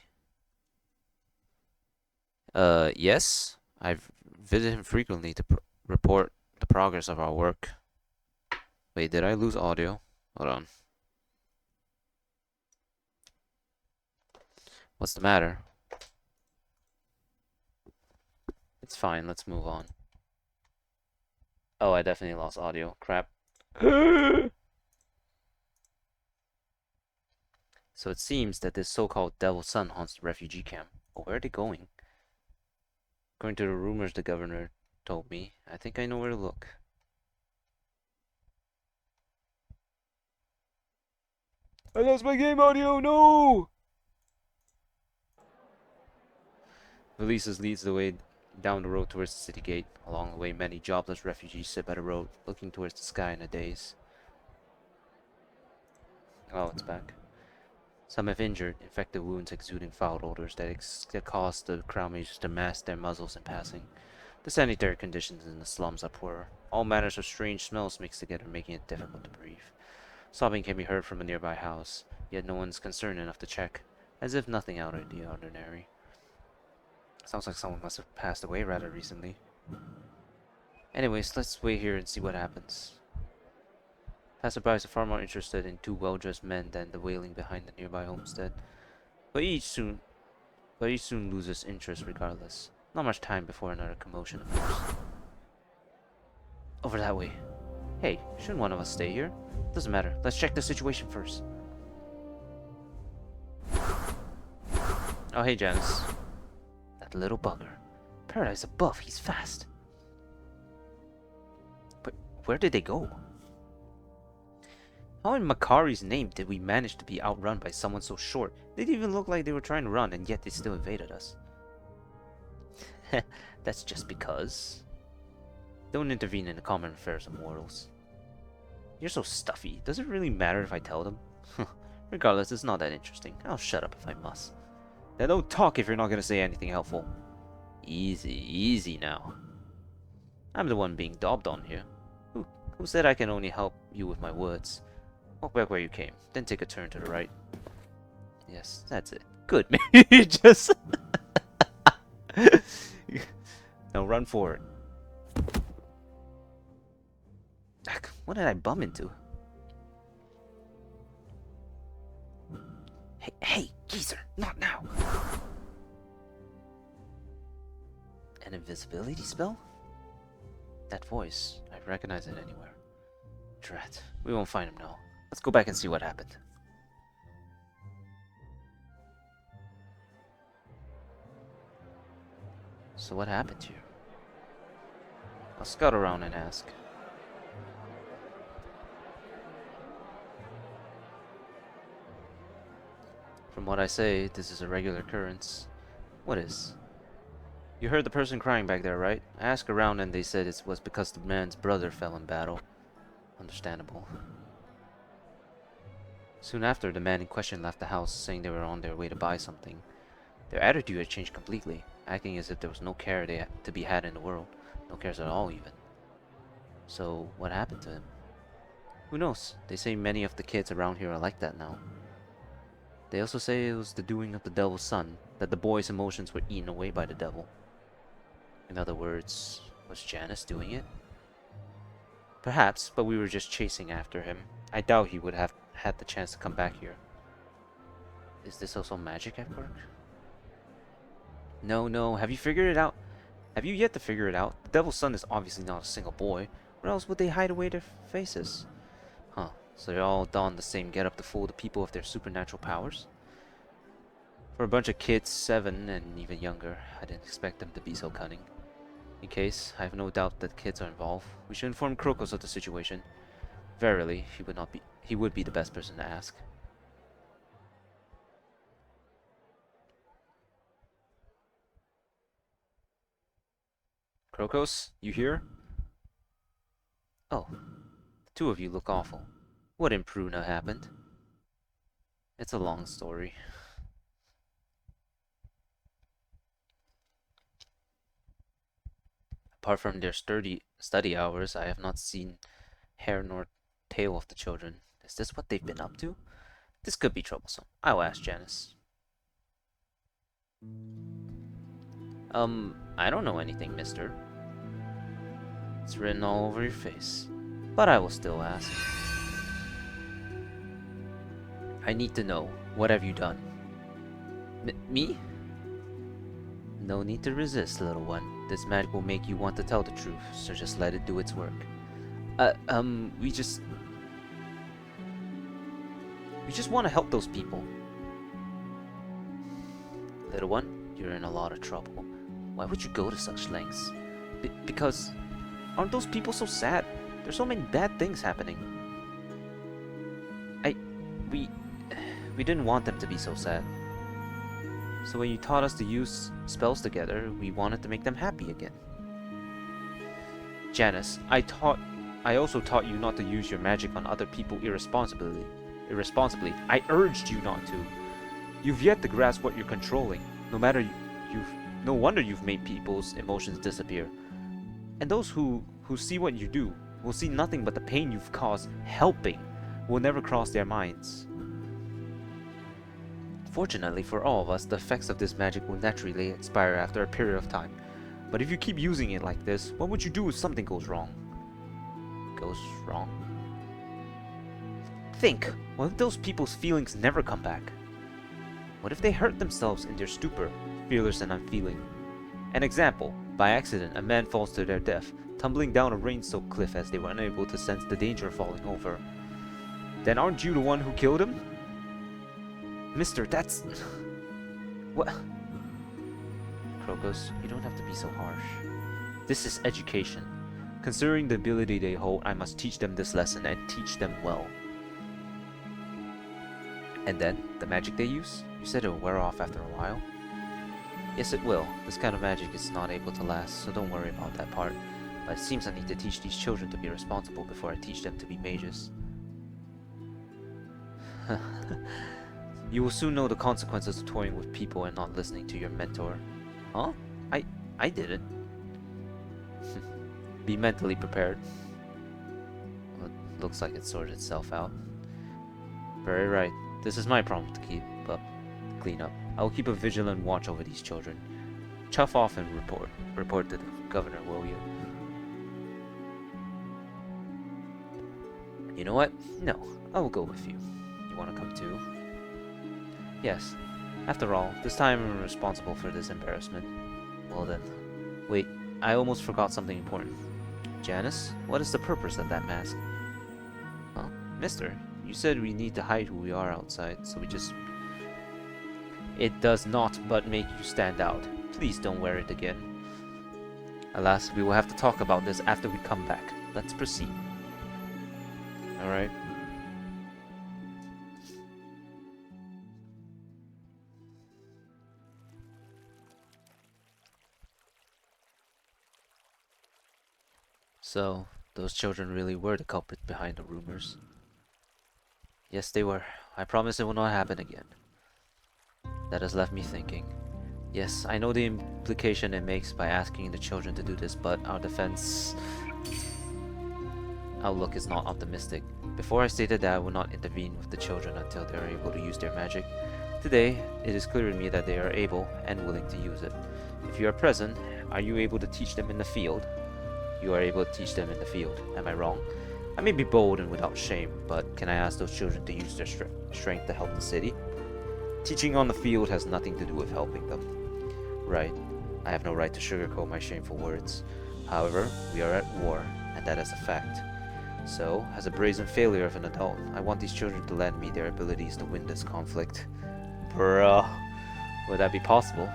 Yes. I've visited him frequently to report the progress of our work. Wait, did I lose audio? Hold on. What's the matter? It's fine, let's move on. Oh, I definitely lost audio. Crap. So it seems that this so-called Devil's Son haunts the refugee camp. But where are they going? According to the rumors the governor told me, I think I know where to look. I lost my game audio, no! Valises leads the way down the road towards the city gate. Along the way, many jobless refugees sit by the road, looking towards the sky in a daze. Oh, it's back. Some have injured, infected wounds exuding foul odors that cause the crowd mages to mask their muzzles in passing. The sanitary conditions in the slums are poor. All manners of strange smells mix together, making it difficult to breathe. Sobbing can be heard from a nearby house, yet no one's concerned enough to check, as if nothing out of the ordinary. Sounds like someone must have passed away rather recently. Anyways, let's wait here and see what happens. Passerbys are far more interested in two well-dressed men than the wailing behind the nearby homestead. But each soon loses interest regardless. Not much time before another commotion occurs. Over that way. Hey, shouldn't one of us stay here? Doesn't matter. Let's check the situation first. Oh, hey, Janice. That little bugger. Paradise above, he's fast. But where did they go? How in Makari's name did we manage to be outrun by someone so short? They didn't even look like they were trying to run, and yet they still invaded us. That's just because. Don't intervene in the common affairs of mortals. You're so stuffy. Does it really matter if I tell them? Regardless, it's not that interesting. I'll shut up if I must. Now don't talk if you're not gonna say anything helpful. Easy, easy now. I'm the one being daubed on here. Who said I can only help you with my words? Walk back where you came, then take a turn to the right. Yes, that's it. Good, man. You just... Now run forward. What did I bump into? Hey, geezer, not now. An invisibility spell? That voice, I recognize it anywhere. Drat, we won't find him now. Let's go back and see what happened. So what happened here? I'll scout around and ask. From what I say, this is a regular occurrence. What is? You heard the person crying back there, right? I asked around and they said it was because the man's brother fell in battle. Understandable. Soon after, the man in question left the house, saying they were on their way to buy something. Their attitude had changed completely, acting as if there was no care to be had in the world. No cares at all, even. So, what happened to him? Who knows? They say many of the kids around here are like that now. They also say it was the doing of the devil's son, that the boy's emotions were eaten away by the devil. In other words, was Janice doing it? Perhaps, but we were just chasing after him. I doubt he would have had the chance to come back here. Is this also magic at work? No, have you figured it out? Have you yet to figure it out? The devil's son is obviously not a single boy. Where else would they hide away their faces? Huh, so they all don the same getup to fool the people of their supernatural powers? For a bunch of kids, 7 and even younger, I didn't expect them to be so cunning. In case, I have no doubt that kids are involved. We should inform Krokos of the situation. Verily, he would be the best person to ask. Krokos, you here? Oh, the two of you look awful. What in Pruna happened? It's a long story. Apart from their sturdy study hours, I have not seen hair nor tail of the children. Is this what they've been up to? This could be troublesome. I will ask Janice. I don't know anything, mister. It's written all over your face. But I will still ask. I need to know. What have you done? Me? No need to resist, little one. This magic will make you want to tell the truth, so just let it do its work. We just want to help those people. Little one, you're in a lot of trouble. Why would you go to such lengths? Because aren't those people so sad? There's so many bad things happening. We didn't want them to be so sad. So when you taught us to use spells together, we wanted to make them happy again. Janice, I also taught you not to use your magic on other people irresponsibly. I urged you not to. You've yet to grasp what you're controlling. No wonder you've made people's emotions disappear. And those who see what you do will see nothing but the pain you've caused. Helping will never cross their minds. Fortunately for all of us, the effects of this magic will naturally expire after a period of time. But if you keep using it like this, what would you do if something goes wrong? Goes wrong? Think, what if those people's feelings never come back? What if they hurt themselves in their stupor, fearless and unfeeling? An example, by accident, a man falls to their death, tumbling down a rain-soaked cliff as they were unable to sense the danger of falling over. Then aren't you the one who killed him? Mister, that's... What? Crocus, you don't have to be so harsh. This is education. Considering the ability they hold, I must teach them this lesson and teach them well. And then, the magic they use? You said it will wear off after a while? Yes, it will. This kind of magic is not able to last, so don't worry about that part. But it seems I need to teach these children to be responsible before I teach them to be mages. You will soon know the consequences of toying with people and not listening to your mentor. Huh? I didn't. Be mentally prepared. Well, it looks like it sorted itself out. Very right. This is my problem to clean up. I will keep a vigilant watch over these children. Chuff off and report. Report to the governor, will you? You know what? No, I will go with you. You want to come too? Yes. After all, this time I'm responsible for this embarrassment. Well then. Wait, I almost forgot something important. Janice, what is the purpose of that mask? Well, mister, you said we need to hide who we are outside, so we just... It does not but make you stand out. Please don't wear it again. Alas, we will have to talk about this after we come back. Let's proceed. Alright. So, those children really were the culprit behind the rumors. Yes, they were. I promise it will not happen again. That has left me thinking. Yes, I know the implication it makes by asking the children to do this, but our defense outlook is not optimistic. Before I stated that I will not intervene with the children until they are able to use their magic. Today, it is clear to me that they are able and willing to use it. If you are present, are you able to teach them in the field? You are able to teach them in the field. Am I wrong? I may be bold and without shame, but can I ask those children to use their strength to help the city? Teaching on the field has nothing to do with helping them. Right. I have no right to sugarcoat my shameful words. However, we are at war, and that is a fact. So, as a brazen failure of an adult, I want these children to lend me their abilities to win this conflict. Bruh. Would that be possible?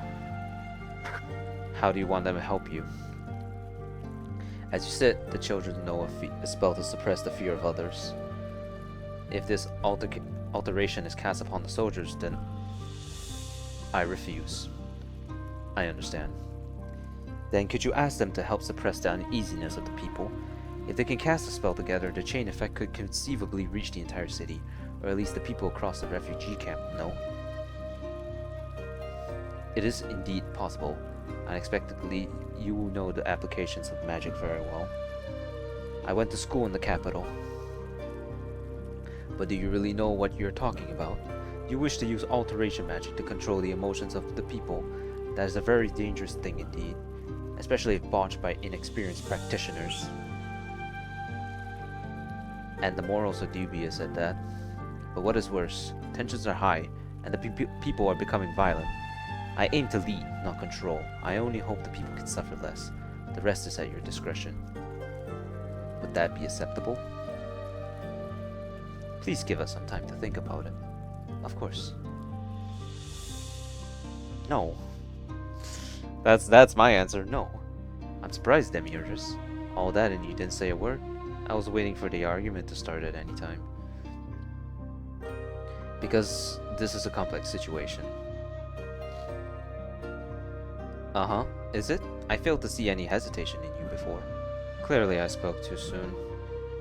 How do you want them to help you? As you said, the children know a spell to suppress the fear of others. If this alteration is cast upon the soldiers, then I refuse. I understand. Then could you ask them to help suppress the uneasiness of the people? If they can cast a spell together, the chain effect could conceivably reach the entire city, or at least the people across the refugee camp, no? It is indeed possible. Unexpectedly, you know the applications of magic very well. I went to school in the capital. But do you really know what you're talking about? You wish to use alteration magic to control the emotions of the people. That is a very dangerous thing indeed, especially if botched by inexperienced practitioners. And the morals are dubious at that. But what is worse, tensions are high, and the people are becoming violent. I aim to lead, not control. I only hope the people can suffer less. The rest is at your discretion. Would that be acceptable? Please give us some time to think about it. Of course. No. That's my answer, no. I'm surprised, Demiurgus. All that and you didn't say a word? I was waiting for the argument to start at any time. Because this is a complex situation. Uh-huh. Is it? I failed to see any hesitation in you before. Clearly I spoke too soon.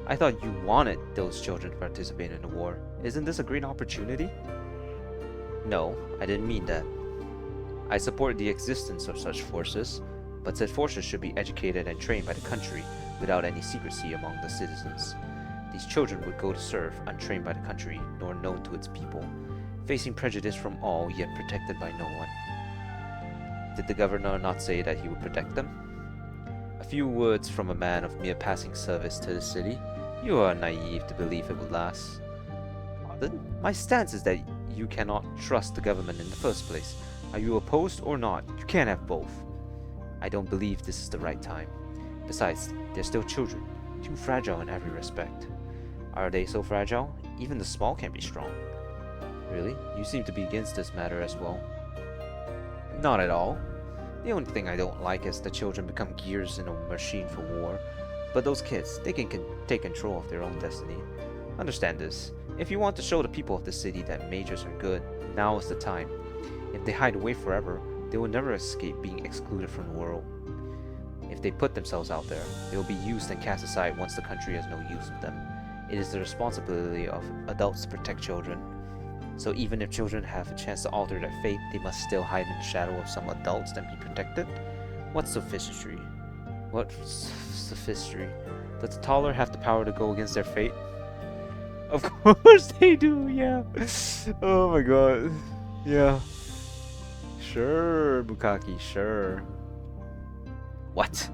I thought you wanted those children to participate in the war. Isn't this a great opportunity? No, I didn't mean that. I support the existence of such forces, but said forces should be educated and trained by the country without any secrecy among the citizens. These children would go to serve, untrained by the country, nor known to its people, facing prejudice from all, yet protected by no one. Did the governor not say that he would protect them? A few words from a man of mere passing service to the city. You are naive to believe it would last. Pardon? My stance is that you cannot trust the government in the first place. Are you opposed or not? You can't have both. I don't believe this is the right time. Besides, they're still children, too fragile in every respect. Are they so fragile? Even the small can be strong. Really? You seem to be against this matter as well. Not at all. The only thing I don't like is the children become gears in a machine for war. But those kids, they can take control of their own destiny. Understand this. If you want to show the people of the city that mages are good, now is the time. If they hide away forever, they will never escape being excluded from the world. If they put themselves out there, they will be used and cast aside once the country has no use of them. It is the responsibility of adults to protect children. So even if children have a chance to alter their fate, they must still hide in the shadow of some adults and be protected? What sophistry? What sophistry? Does the taller have the power to go against their fate? Of course they do, yeah. Oh my god. Yeah. Sure, Bukaki, sure. What?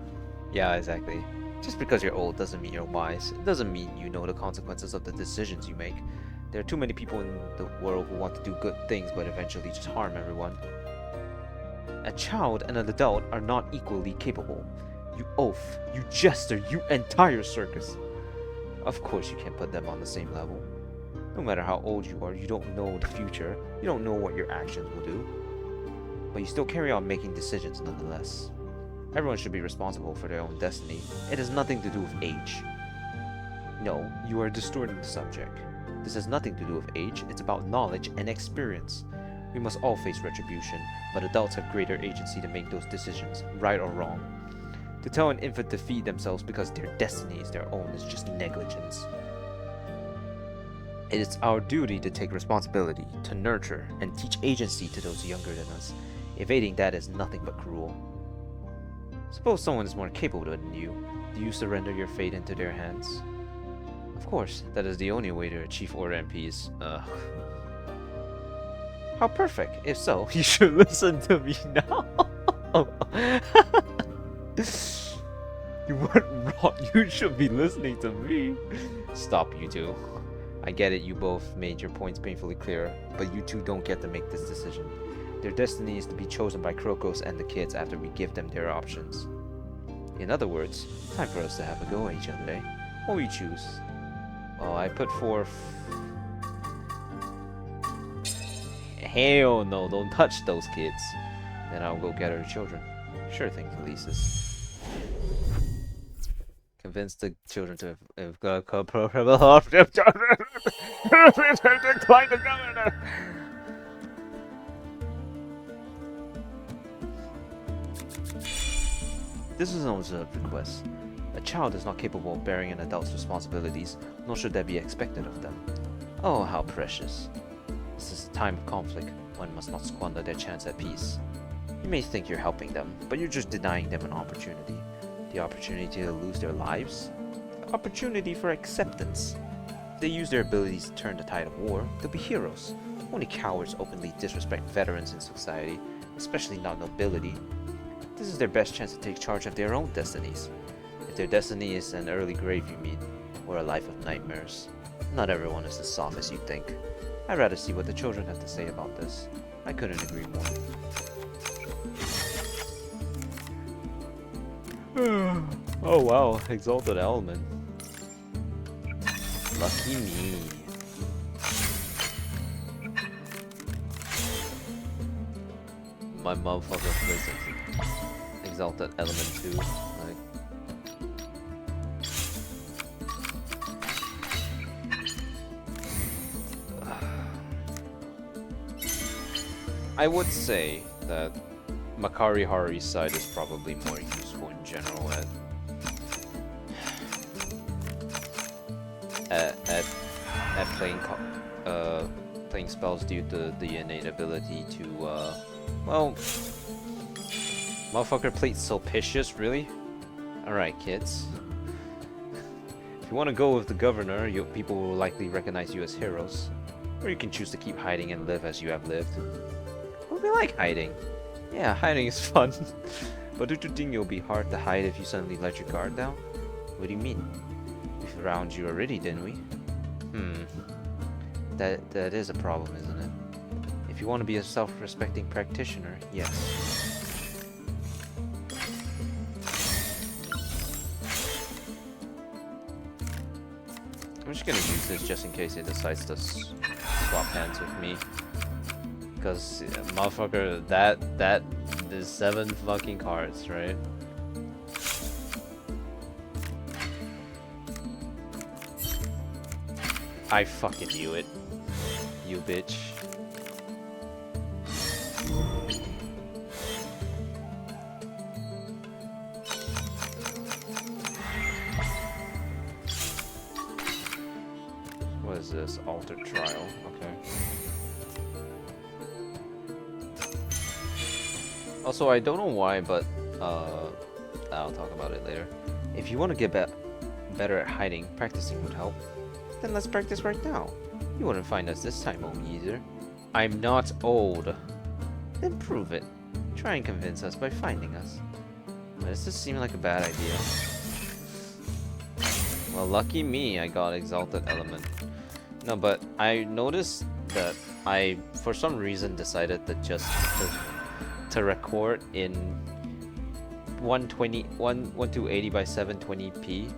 Yeah, exactly. Just because you're old doesn't mean you're wise. It doesn't mean you know the consequences of the decisions you make. There are too many people in the world who want to do good things but eventually just harm everyone. A child and an adult are not equally capable. You oaf, you jester, you entire circus. Of course you can't put them on the same level. No matter how old you are, you don't know the future. You don't know what your actions will do. But you still carry on making decisions nonetheless. Everyone should be responsible for their own destiny. It has nothing to do with age. No, you are distorting the subject. This has nothing to do with age, it's about knowledge and experience. We must all face retribution, but adults have greater agency to make those decisions, right or wrong. To tell an infant to feed themselves because their destiny is their own is just negligence. It is our duty to take responsibility, to nurture, and teach agency to those younger than us. Evading that is nothing but cruel. Suppose someone is more capable than you. Do you surrender your fate into their hands? Of course, that is the only way to achieve order and peace. How perfect! If so, you should listen to me now. You went wrong. You should be listening to me. Stop, you two. I get it, you both made your points painfully clear, but you two don't get to make this decision. Their destiny is to be chosen by Krokos and the kids after we give them their options. In other words, time for us to have a go at each other, eh? What will you choose? Well, I put forth... Hell no, don't touch those kids. Then I'll go get our children. Sure thing, Felicis. Convince the children to decline the governor. This is an observed request. A child is not capable of bearing an adult's responsibilities, nor should that be expected of them. Oh, how precious. This is a time of conflict. One must not squander their chance at peace. You may think you're helping them, but you're just denying them an opportunity. The opportunity to lose their lives? Opportunity for acceptance. If they use their abilities to turn the tide of war, they'll be heroes. Only cowards openly disrespect veterans in society, especially not nobility. This is their best chance to take charge of their own destinies. If their destiny is an early grave, you mean, or a life of nightmares. Not everyone is as soft as you think. I'd rather see what the children have to say about this. I couldn't agree more. Oh wow, exalted element. Lucky me. My motherfucker plays exalted element too. Like, I would say that Makari Haru's side is probably more useful in general at playing spells due to the innate ability to well, motherfucker played Sulpicius, really? Alright, kids. If you want to go with the governor, people will likely recognize you as heroes. Or you can choose to keep hiding and live as you have lived. But we like hiding. Yeah, hiding is fun. But don't you think it'll be hard to hide if you suddenly let your guard down? What do you mean? We found you already, didn't we? That is a problem, isn't it? If you want to be a self-respecting practitioner, yes. I'm just gonna use this just in case it decides to swap hands with me. Because, motherfucker, there's 7 fucking cards, right? I fucking knew it. You bitch. What is this? Altered Trial. Okay. Also, I don't know why, but I'll talk about it later. If you want to get better at hiding, practicing would help. Then let's practice right now. You wouldn't find us this time, old geezer. I'm not old. Then prove it. Try and convince us by finding us. Does this seem like a bad idea? Well, lucky me, I got Exalted Element. No, but I noticed that I, for some reason, decided to just to record in 1280 by 720p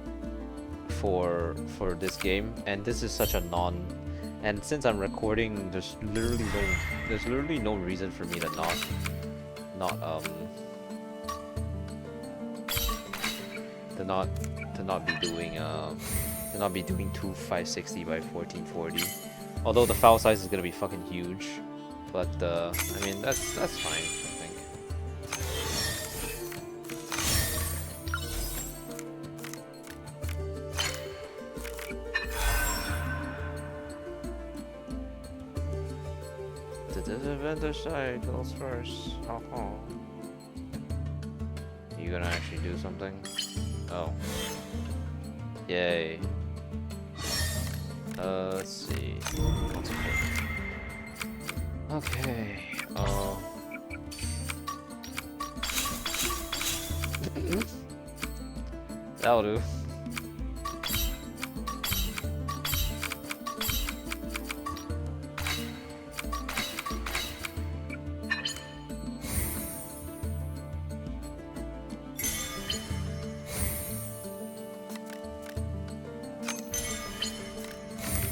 for this game, and this is such a and since I'm recording, there's literally no reason for me to not be doing 2560 by 1440. Although the file size is gonna be fucking huge, but I mean that's fine, I think. The vendor side goes first. You gonna actually do something? Oh. Yay. Let's see. What's it? Okay. That'll do.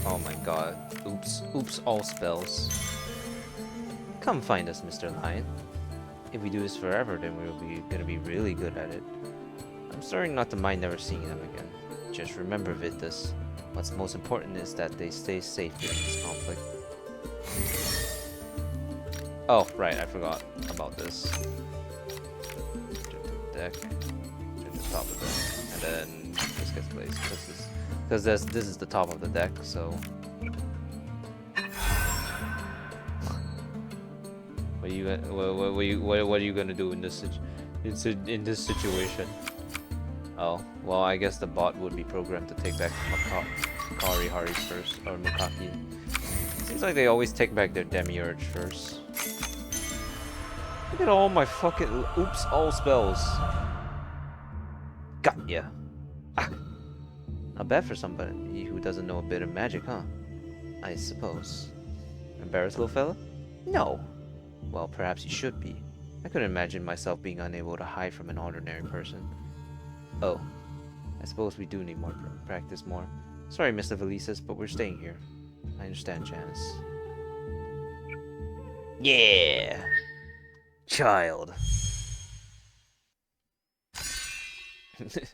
Oh my god. Oops all spells. Come find us, Mr. Lion. If we do this forever, then we'll gonna be really good at it. I'm starting not to mind never seeing them again. Just remember, Vitus, what's most important is that they stay safe during this conflict. Oh, right, I forgot about this. To the deck. To the top of the deck. And then this gets placed. Because this is the top of the deck, so... What are you gonna do in in this situation? Oh, well, I guess the bot would be programmed to take back Makari Hari's first, or Mukaki. Seems like they always take back their demiurge first. Look at all my fucking oops all spells. Got ya. Ah, not bad for somebody who doesn't know a bit of magic, huh? I suppose. Embarrassed, little fella? No. Well, perhaps you should be. I couldn't imagine myself being unable to hide from an ordinary person. Oh, I suppose we do need more practice more. Sorry, Mr. Valises, but we're staying here. I understand, Janice. Yeah! Child.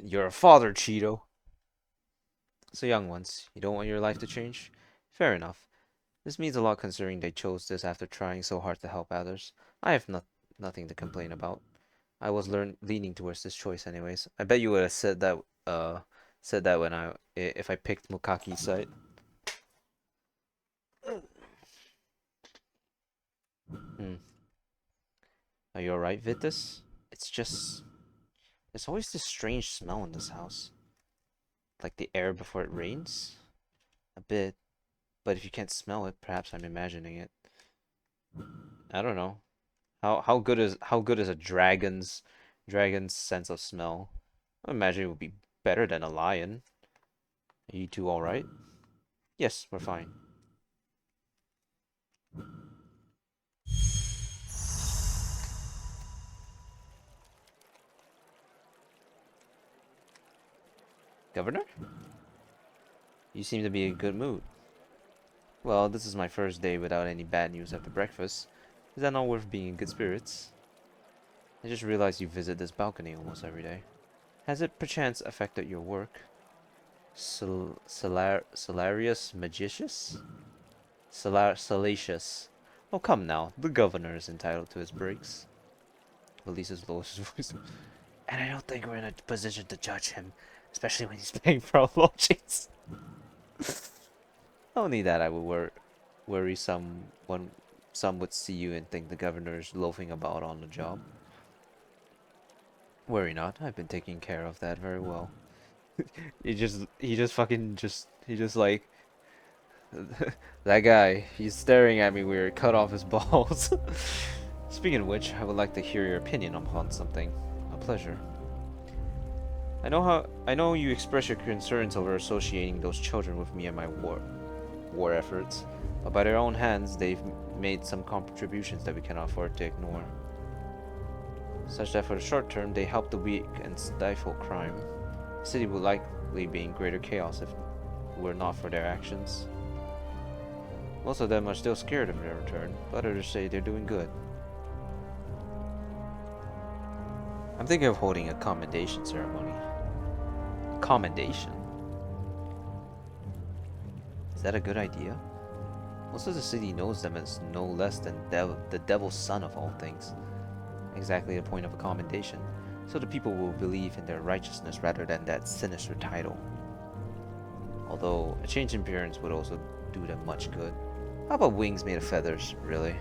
You're a father, Cheeto. So young ones, you don't want your life to change? Fair enough. This means a lot considering they chose this after trying so hard to help others. I have nothing to complain about. I was leaning towards this choice anyways. I bet you would have said that when if I picked Mukaki's side. Hmm. Are you alright, Vitus? It's just there's always this strange smell in this house. Like the air before it rains? A bit. But if you can't smell it, perhaps I'm imagining it. I don't know. How good is a dragon's sense of smell? I imagine it would be better than a lion. Are you two alright? Yes, we're fine. Governor? You seem to be in a good mood. Well, this is my first day without any bad news after breakfast. Is that not worth being in good spirits? I just realized you visit this balcony almost every day. Has it perchance affected your work? Salarius Magicius? Salacious. Oh, come now. The governor is entitled to his breaks. Elisa's lowest voice. And I don't think we're in a position to judge him, especially when he's paying for our lodgings. Only that I would worry some would see you and think the governor is loafing about on the job. Worry not, I've been taking care of that very well. He just like that guy. He's staring at me weird. Cut off his balls. Speaking of which, I would like to hear your opinion upon something. A pleasure. I know you express your concerns over associating those children with me and my war efforts, but by their own hands, they've made some contributions that we cannot afford to ignore. Such that for the short term, they help the weak and stifle crime. The city would likely be in greater chaos if it were not for their actions. Most of them are still scared of their return, but others say they're doing good. I'm thinking of holding a commendation ceremony. Commendation? Is that a good idea? Most of the city knows them as no less than the devil's son of all things. Exactly the point of a commendation, so the people will believe in their righteousness rather than that sinister title. Although, a change in appearance would also do them much good. How about wings made of feathers, really?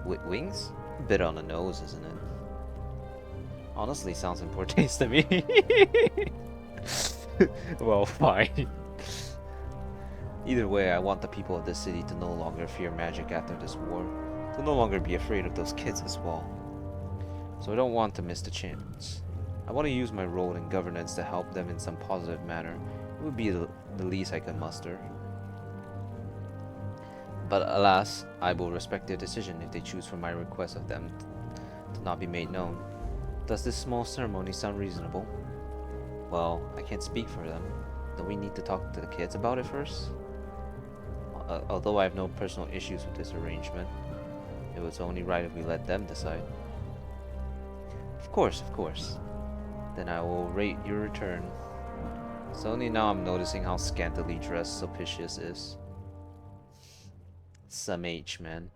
Wings? A bit on the nose, isn't it? Honestly, sounds in poor taste to me. Well, fine. Either way, I want the people of this city to no longer fear magic after this war. To no longer be afraid of those kids as well. So I don't want to miss the chance. I want to use my role in governance to help them in some positive manner. It would be the least I could muster. But alas, I will respect their decision if they choose for my request of them to not be made known. Does this small ceremony sound reasonable? Well, I can't speak for them. Don't we need to talk to the kids about it first? Although I have no personal issues with this arrangement, it was only right if we let them decide. Of course, of course. Then I will rate your return. It's only now I'm noticing how scantily dressed Sulpicius is. Some H, man.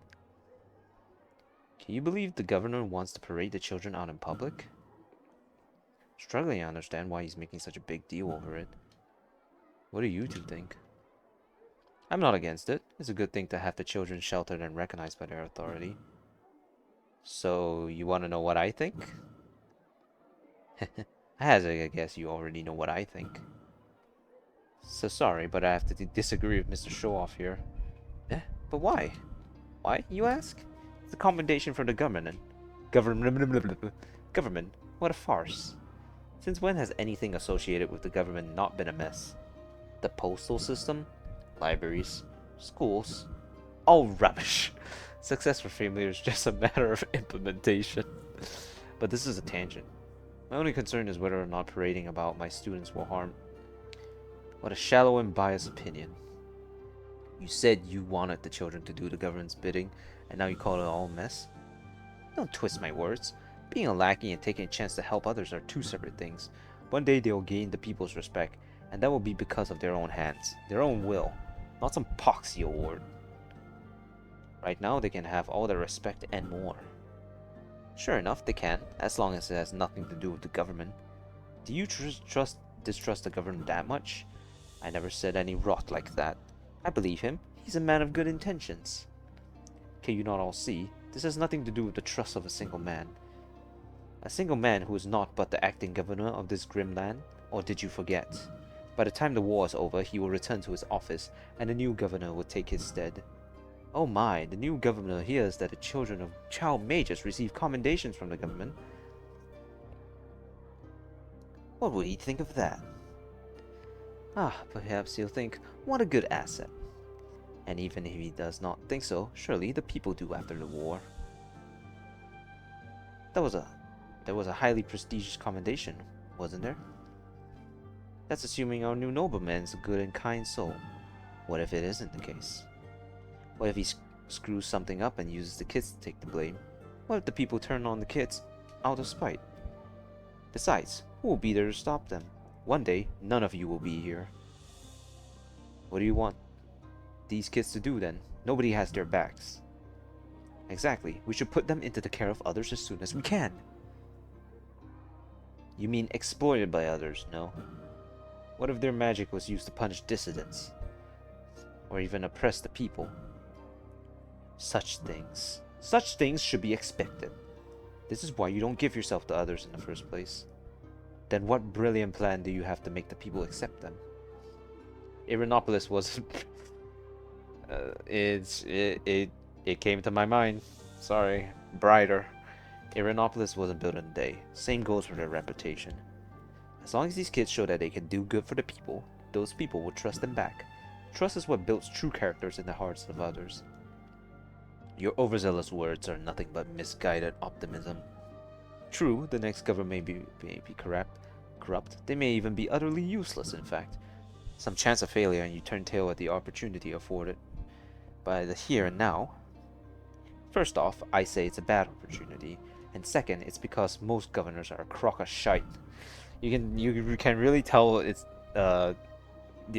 Can you believe the governor wants to parade the children out in public? Struggling to understand why he's making such a big deal over it. What do you two think? I'm not against it. It's a good thing to have the children sheltered and recognized by their authority. So, you want to know what I think? I hazard a guess you already know what I think. So sorry, but I have to disagree with Mr. Showoff here. Eh? But why? Why, you ask? It's a commendation from the government. Government? What a farce. Since when has anything associated with the government not been a mess? The postal system? Libraries? Schools? All rubbish. Success for failure is just a matter of implementation. But this is a tangent. My only concern is whether or not parading about my students will harm. What a shallow and biased opinion. You said you wanted the children to do the government's bidding, and now you call it all a mess? Don't twist my words. Being a lackey and taking a chance to help others are two separate things. One day they'll gain the people's respect, and that will be because of their own hands, their own will, not some poxy award. Right now they can have all the respect and more. Sure enough, they can, as long as it has nothing to do with the government. Do you distrust the government that much? I never said any rot like that. I believe him. He's a man of good intentions. Can you not all see? This has nothing to do with the trust of a single man. A single man who is not but the acting governor of this grim land? Or did you forget? By the time the war is over, he will return to his office, and the new governor will take his stead. Oh my, the new governor hears that the children of child majors receive commendations from the government. What would he think of that? Perhaps he'll think, what a good asset. And even if he does not think so, surely the people do after the war. There was a highly prestigious commendation, wasn't there? That's assuming our new nobleman is a good and kind soul. What if it isn't the case? What if he screws something up and uses the kids to take the blame? What if the people turn on the kids out of spite? Besides, who will be there to stop them? One day, none of you will be here. What do you want these kids to do then? Nobody has their backs. Exactly. We should put them into the care of others as soon as we can. You mean exploited by others, no? What if their magic was used to punish dissidents? Or even oppress the people? Such things should be expected. This is why you don't give yourself to others in the first place. Then what brilliant plan do you have to make the people accept them? Irinopolis was... it came to my mind. Sorry. Brighter. Irinopolis wasn't built in a day. Same goes for their reputation. As long as these kids show that they can do good for the people, those people will trust them back. Trust is what builds true characters in the hearts of others. Your overzealous words are nothing but misguided optimism. True, the next government may be corrupt. They may even be utterly useless, in fact. Some chance of failure and you turn tail at the opportunity afforded by the here and now. First off, I say it's a bad opportunity, and second, it's because most governors are a crock of shite. You can really tell it's the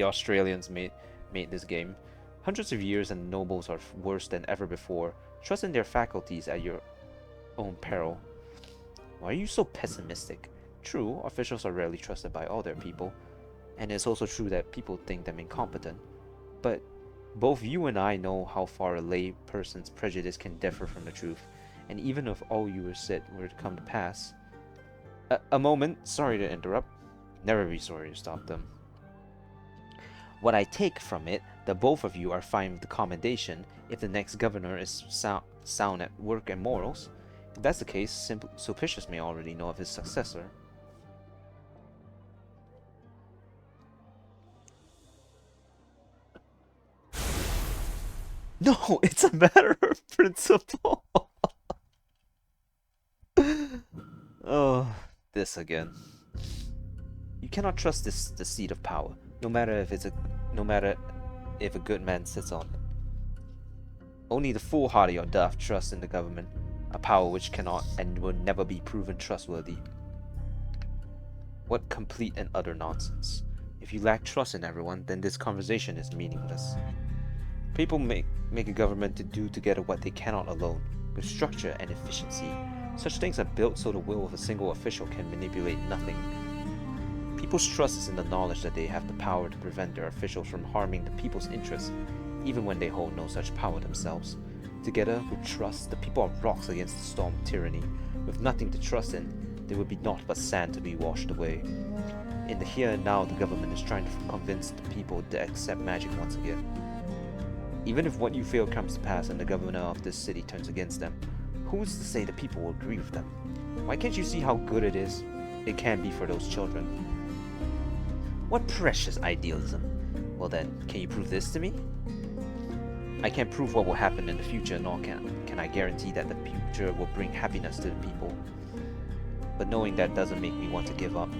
Australians made this game. Hundreds of years and nobles are worse than ever before. Trust in their faculties at your own peril. Why are you so pessimistic? True, officials are rarely trusted by all their people, and it's also true that people think them incompetent. But both you and I know how far a lay person's prejudice can differ from the truth, and even if all you said were to come to pass... A moment, sorry to interrupt. Never be sorry to stop them. What I take from it, that both of you are fine with the commendation if the next governor is sound at work and morals. If that's the case, Sulpicius may already know of his successor. No, it's a matter of principle. Oh, this again. You cannot trust the seat of power, no matter if a good man sits on it. Only the foolhardy or daft trust in the government, a power which cannot and will never be proven trustworthy. What complete and utter nonsense. If you lack trust in everyone, then this conversation is meaningless. People make a government to do together what they cannot alone, with structure and efficiency. Such things are built so the will of a single official can manipulate nothing. People's trust is in the knowledge that they have the power to prevent their officials from harming the people's interests, even when they hold no such power themselves. together with trust, the people are rocks against the storm of tyranny. With nothing to trust in, they would be naught but sand to be washed away. In the here and now, the government is trying to convince the people to accept magic once again. Even if what you fear comes to pass and the governor of this city turns against them, who's to say the people will agree with them? Why can't you see how good it can be for those children? What precious idealism! Well then, can you prove this to me? I can't prove what will happen in the future, nor can I guarantee that the future will bring happiness to the people. But knowing that doesn't make me want to give up.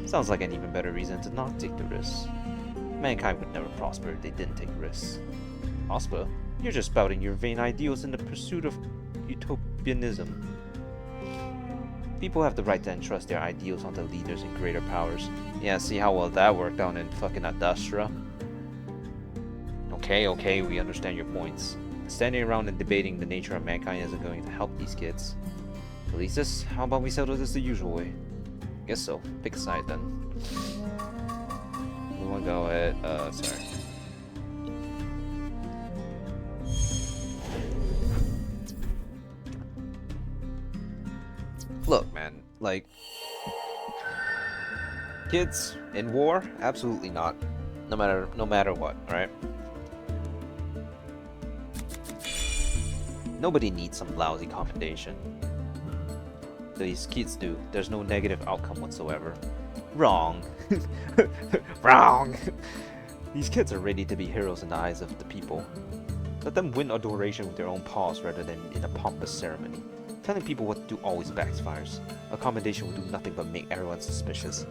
Sounds like an even better reason to not take the risks. Mankind would never prosper if they didn't take risks. Prosper? You're just spouting your vain ideals in the pursuit of utopianism. People have the right to entrust their ideals onto leaders and greater powers. Yeah, see how well that worked out in fucking Adastra. Okay, we understand your points. Standing around and debating the nature of mankind isn't going to help these kids. Elisus, how about we settle this the usual way? Guess so. Pick a side then. We wanna go at, sorry. Look, man, like, kids in war? Absolutely not. No matter what, alright? Nobody needs some lousy commendation. These kids do. There's no negative outcome whatsoever. Wrong. Wrong. These kids are ready to be heroes in the eyes of the people. Let them win adoration with their own paws rather than in a pompous ceremony. Telling people what to do always backfires. A commendation will do nothing but make everyone suspicious.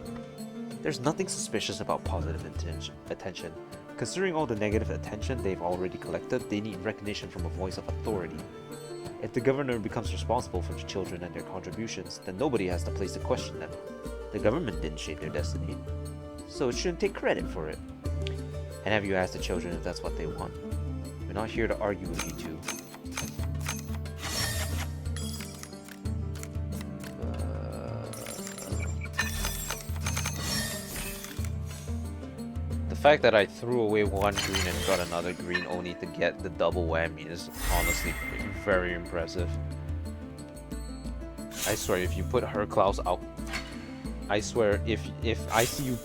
There's nothing suspicious about positive attention. Considering all the negative attention they've already collected, they need recognition from a voice of authority. If the governor becomes responsible for the children and their contributions, then nobody has the place to question them. The government didn't shape their destiny, so it shouldn't take credit for it. And have you asked the children if that's what they want? We're not here to argue with you two. The fact that I threw away one green and got another green only to get the double whammy is honestly very impressive. I swear, if you put her Klaus out, I swear, if I see you,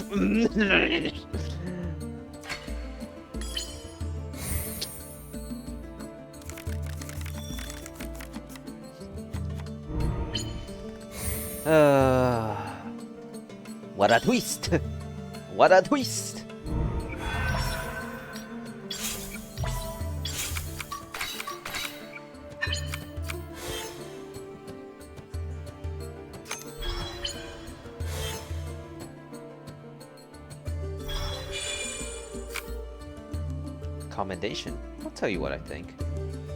what a twist! What a twist! Commendation. I'll tell you what I think.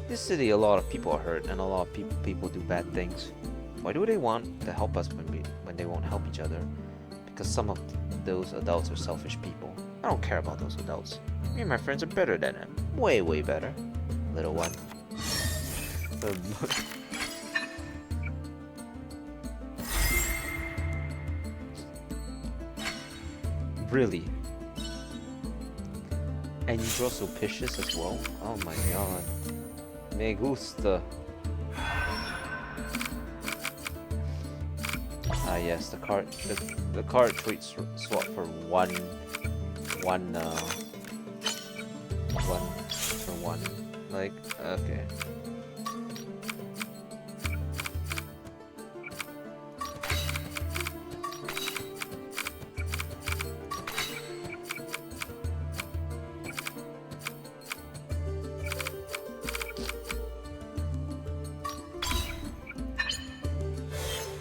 This city, a lot of people are hurt, and a lot of people do bad things. Why do they want to help us when they won't help each other? Because some of those adults are selfish people. I don't care about those adults. Me and my friends are better than them. Way, way better. Little one. Really? And you draw so picious as well? Oh my god. Me gusta. Ah yes, the card trait swap for one for one. Like, okay.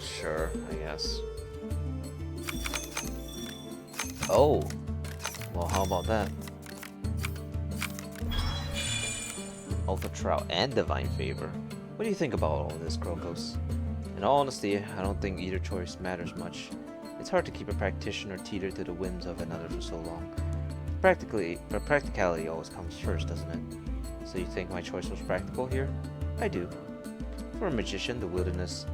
Sure, I guess. Oh, well, how about that? Ultra Trout and Divine Favor. What do you think about all this, Krokos? In all honesty, I don't think either choice matters much. It's hard to keep a practitioner teetered to the whims of another for so long. Practicality always comes first, doesn't it? So you think my choice was practical here? I do. For a magician, the wilderness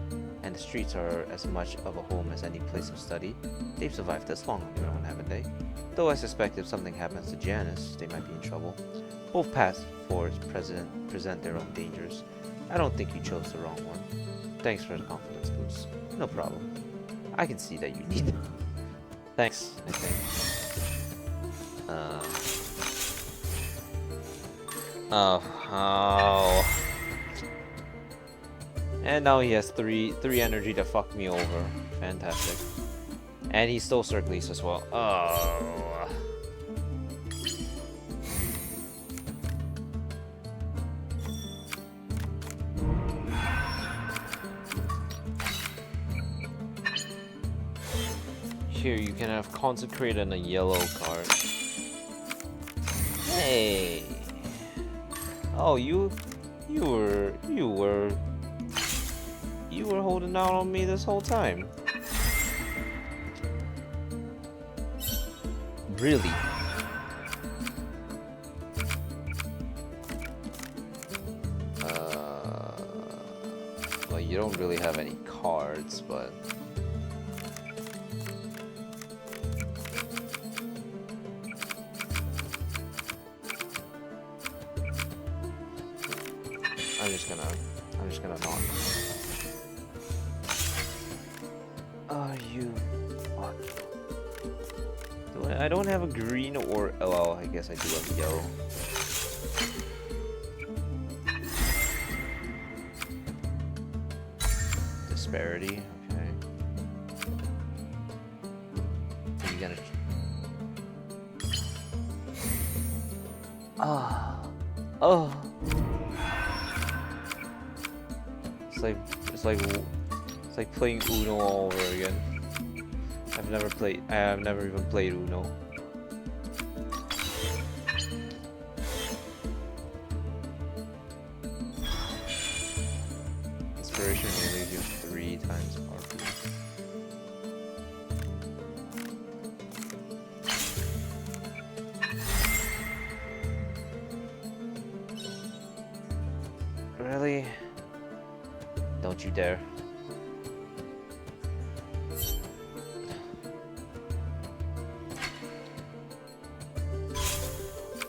and the streets are as much of a home as any place of study. They've survived this long on their own, haven't they? Though I suspect if something happens to Janice, they might be in trouble. Both paths forwards present their own dangers. I don't think you chose the wrong one. Thanks for the confidence boost. No problem. I can see that you need it. Thanks, I think. Oh. And now he has three energy to fuck me over. Fantastic. And he stole Circles as well. Oh. Here, you can have Consecrate and a yellow card. Hey. Oh, you were holding out on me this whole time. Really? Well, you don't really have any cards, but I'm just gonna not. Are you? I don't have a green or oh, well, I guess I do have a yellow. Disparity. Okay. Are you gonna? Oh. It's like playing Uno all over again. I've never even played Uno. Inspiration only leaves you 3 times RP. Really? Don't you dare.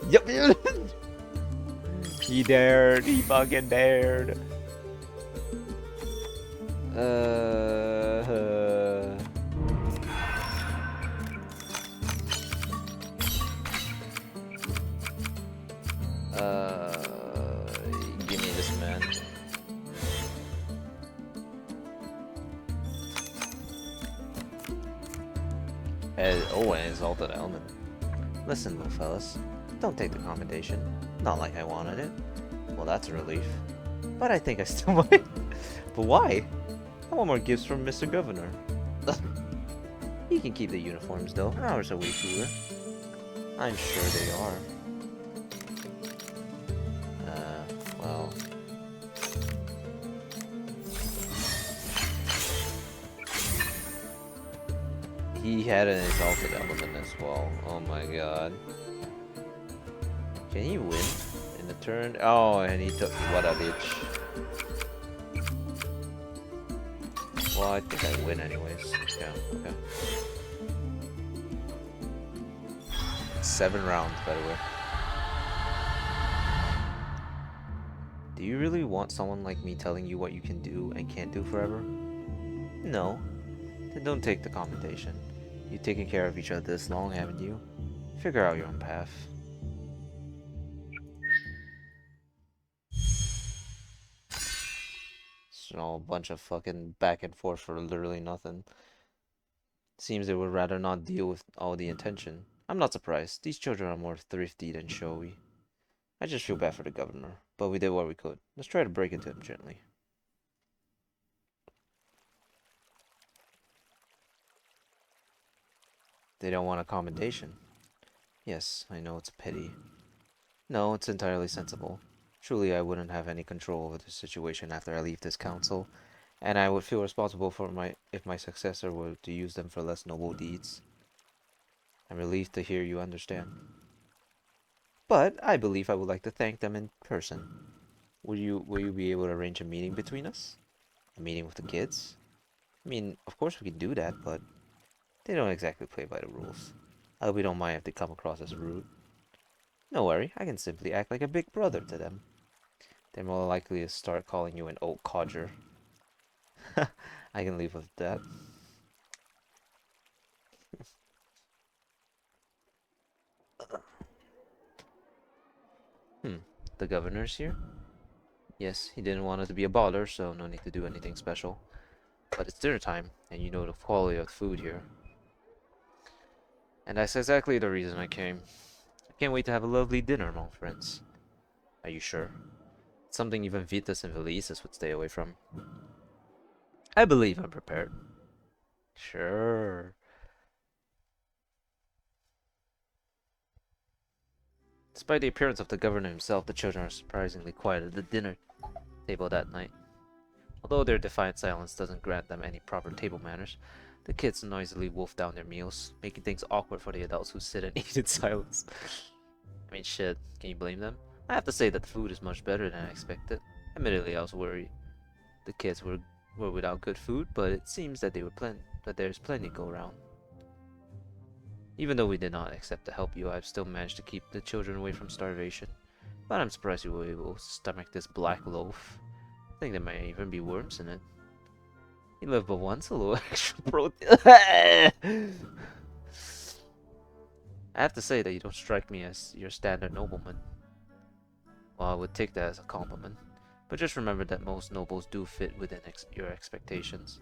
Yep. He dared. He fucking dared. Give me this, man. Oh, an exalted element. Listen, little fellas. Don't take the commendation. Not like I wanted it. Well, that's a relief. But I think I still might. But why? I want more gifts from Mr. Governor. He can keep the uniforms, though. Ours are way cooler. I'm sure they are. Well... He had an exalted element as well. Oh my god. Can he win in the turn? Oh, and he took what a bitch. Well, I think I win anyways. Yeah, okay. 7 rounds, by the way. Do you really want someone like me telling you what you can do and can't do forever? No. Then don't take the commendation. You've taken care of each other this long, haven't you? Figure out your own path. It's all a bunch of fucking back and forth for literally nothing. Seems they would rather not deal with all the attention. I'm not surprised. These children are more thrifty than showy. I just feel bad for the governor, but we did what we could. Let's try to break it to him gently. They don't want a commendation. Yes, I know it's a pity. No, it's entirely sensible. Truly, I wouldn't have any control over the situation after I leave this council, and I would feel responsible for if my successor were to use them for less noble deeds. I'm relieved to hear you understand. But I believe I would like to thank them in person. Will you be able to arrange a meeting between us? A meeting with the kids? I mean, of course we can do that, but they don't exactly play by the rules. I hope you don't mind if they come across as rude. No worry, I can simply act like a big brother to them. They're more likely to start calling you an old codger. I can leave with that. Hmm, the governor's here? Yes, he didn't want us to be a bother, so no need to do anything special. But it's dinner time, and you know the quality of the food here. And that's exactly the reason I came. I can't wait to have a lovely dinner among friends. Are you sure? It's something even Vitas and Velises would stay away from. I believe I'm prepared. Sure. Despite the appearance of the governor himself, the children are surprisingly quiet at the dinner table that night. Although their defiant silence doesn't grant them any proper table manners, the kids noisily wolf down their meals, making things awkward for the adults who sit and eat in silence. I mean, shit, can you blame them? I have to say that the food is much better than I expected. Admittedly, I was worried the kids were without good food, but it seems that there's plenty to go around. Even though we did not accept to help you, I've still managed to keep the children away from starvation. But I'm surprised you were able to stomach this black loaf. I think there might even be worms in it. You live but once, a little extra protein. I have to say that you don't strike me as your standard nobleman. Well, I would take that as a compliment. But just remember that most nobles do fit within your expectations.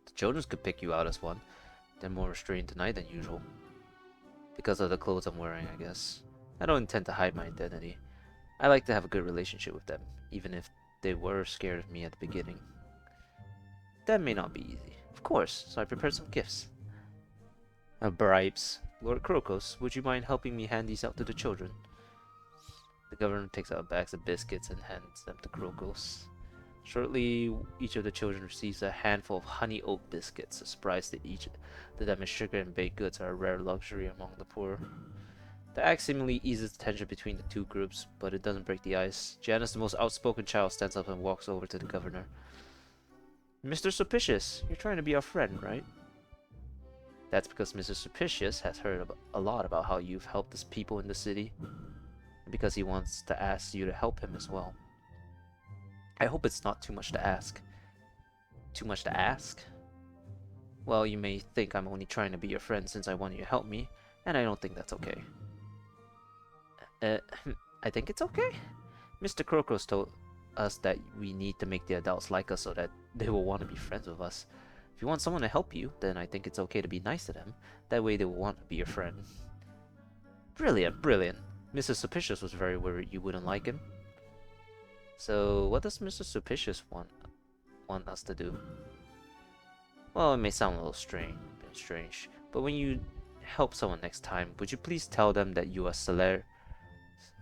The children could pick you out as one. They're more restrained tonight than usual. Because of the clothes I'm wearing, I guess. I don't intend to hide my identity. I like to have a good relationship with them, even if they were scared of me at the beginning. That may not be easy. Of course, so I prepared some gifts. Bribes. Lord Crocus, would you mind helping me hand these out to the children? The governor takes out bags of biscuits and hands them to Crocus. Shortly, each of the children receives a handful of honey oat biscuits, a surprise to them as sugar and baked goods are a rare luxury among the poor. The act seemingly eases the tension between the two groups, but it doesn't break the ice. Janice, the most outspoken child, stands up and walks over to the governor. Mr. Sulpicius, you're trying to be our friend, right? That's because Mr. Sulpicius has heard a lot about how you've helped the people in the city, and because he wants to ask you to help him as well. I hope it's not too much to ask. Too much to ask? Well, you may think I'm only trying to be your friend since I want you to help me, and I don't think that's okay. Uh, I think it's okay? Mr. Crocus told us that we need to make the adults like us so that they will want to be friends with us. If you want someone to help you, then I think it's okay to be nice to them. That way they will want to be your friend. Brilliant, brilliant. Mrs. Sulpicius was very worried you wouldn't like him. So, what does Mr. Sulpicius want us to do? Well, it may sound a little strange, but when you help someone next time, would you please tell them that you are Celar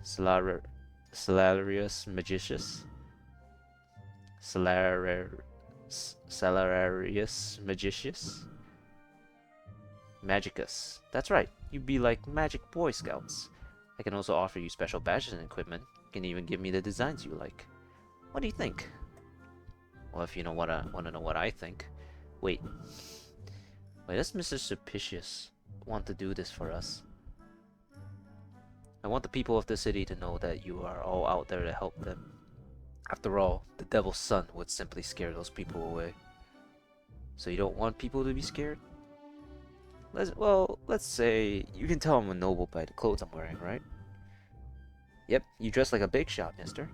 Salarius Magicius? Salarius Magicius? Magicus. That's right, you'd be like magic Boy Scouts. I can also offer you special badges and equipment. You can even give me the designs you like. What do you think? Well, if you know what I want to know what I think. Wait. Why does Mr. Sulpicius want to do this for us? I want the people of the city to know that you are all out there to help them. After all, the devil's son would simply scare those people away. So you don't want people to be scared? Let's say you can tell I'm a noble by the clothes I'm wearing, right? Yep, you dress like a big shot, mister.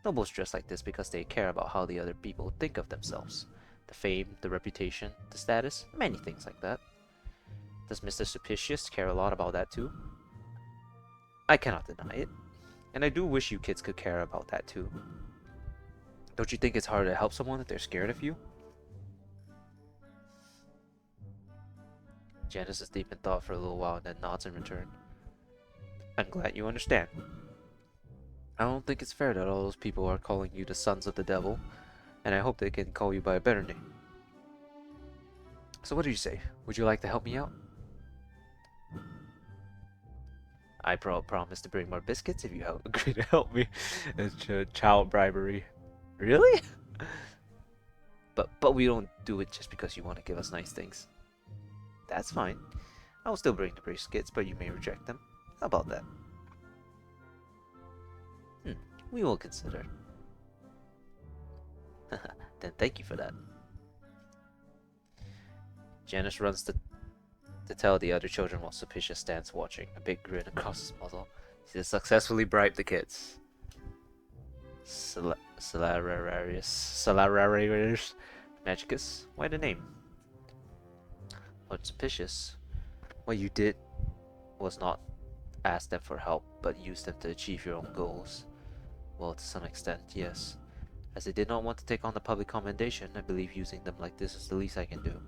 Nobles dress like this because they care about how the other people think of themselves. The fame, the reputation, the status, many things like that. Does Mr. Sulpicius care a lot about that too? I cannot deny it. And I do wish you kids could care about that too. Don't you think it's hard to help someone if they're scared of you? Janice is deep in thought for a little while and then nods in return. I'm glad you understand. I don't think it's fair that all those people are calling you the sons of the devil, and I hope they can call you by a better name. So what do you say? Would you like to help me out? I promise to bring more biscuits if you agree to help me. It's child bribery. Really? But we don't do it just because you want to give us nice things. That's fine. I'll still bring the briskets, but you may reject them. How about that? We will consider. Then thank you for that. Janice runs to tell the other children while Sulpicius stands watching, a big grin across his muzzle. He has successfully bribed the kids. Salararius Magicus? Why the name? Lord Sulpicius, what you did was not ask them for help, but use them to achieve your own goals. Well, to some extent, yes. As they did not want to take on the public commendation, I believe using them like this is the least I can do.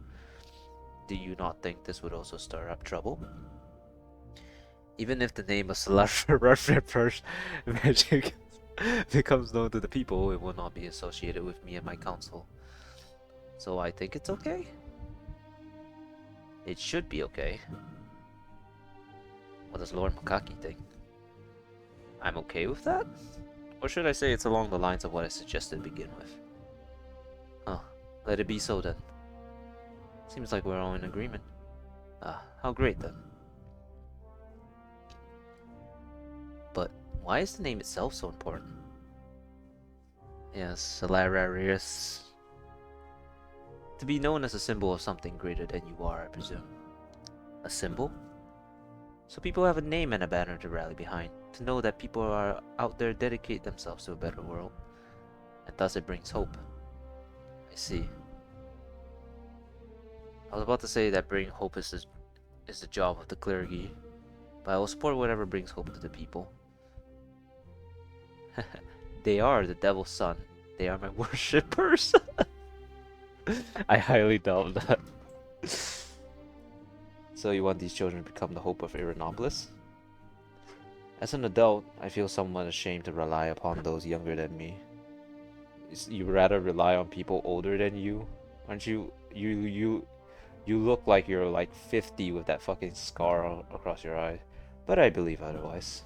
Do you not think this would also stir up trouble? Even if the name of Salararius Magic becomes known to the people, it will not be associated with me and my council. So I think it's okay. It should be okay. What does Lord Makaki think? I'm okay with that? Or should I say it's along the lines of what I suggested to begin with? Huh, let it be so then. Seems like we're all in agreement. Ah, how great then. But why is the name itself so important? Yes, Salararius. To be known as a symbol of something greater than you are, I presume. A symbol? So people have a name and a banner to rally behind, to know that people are out there dedicate themselves to a better world. And thus it brings hope. I see. I was about to say that bringing hope is the job of the clergy, but I will support whatever brings hope to the people. They are the devil's son. They are my worshippers. I highly doubt that. So you want these children to become the hope of Irinopolis? As an adult, I feel somewhat ashamed to rely upon those younger than me. You rather rely on people older than you? Aren't you? You look like you're like 50 with that fucking scar across your eye. But I believe otherwise.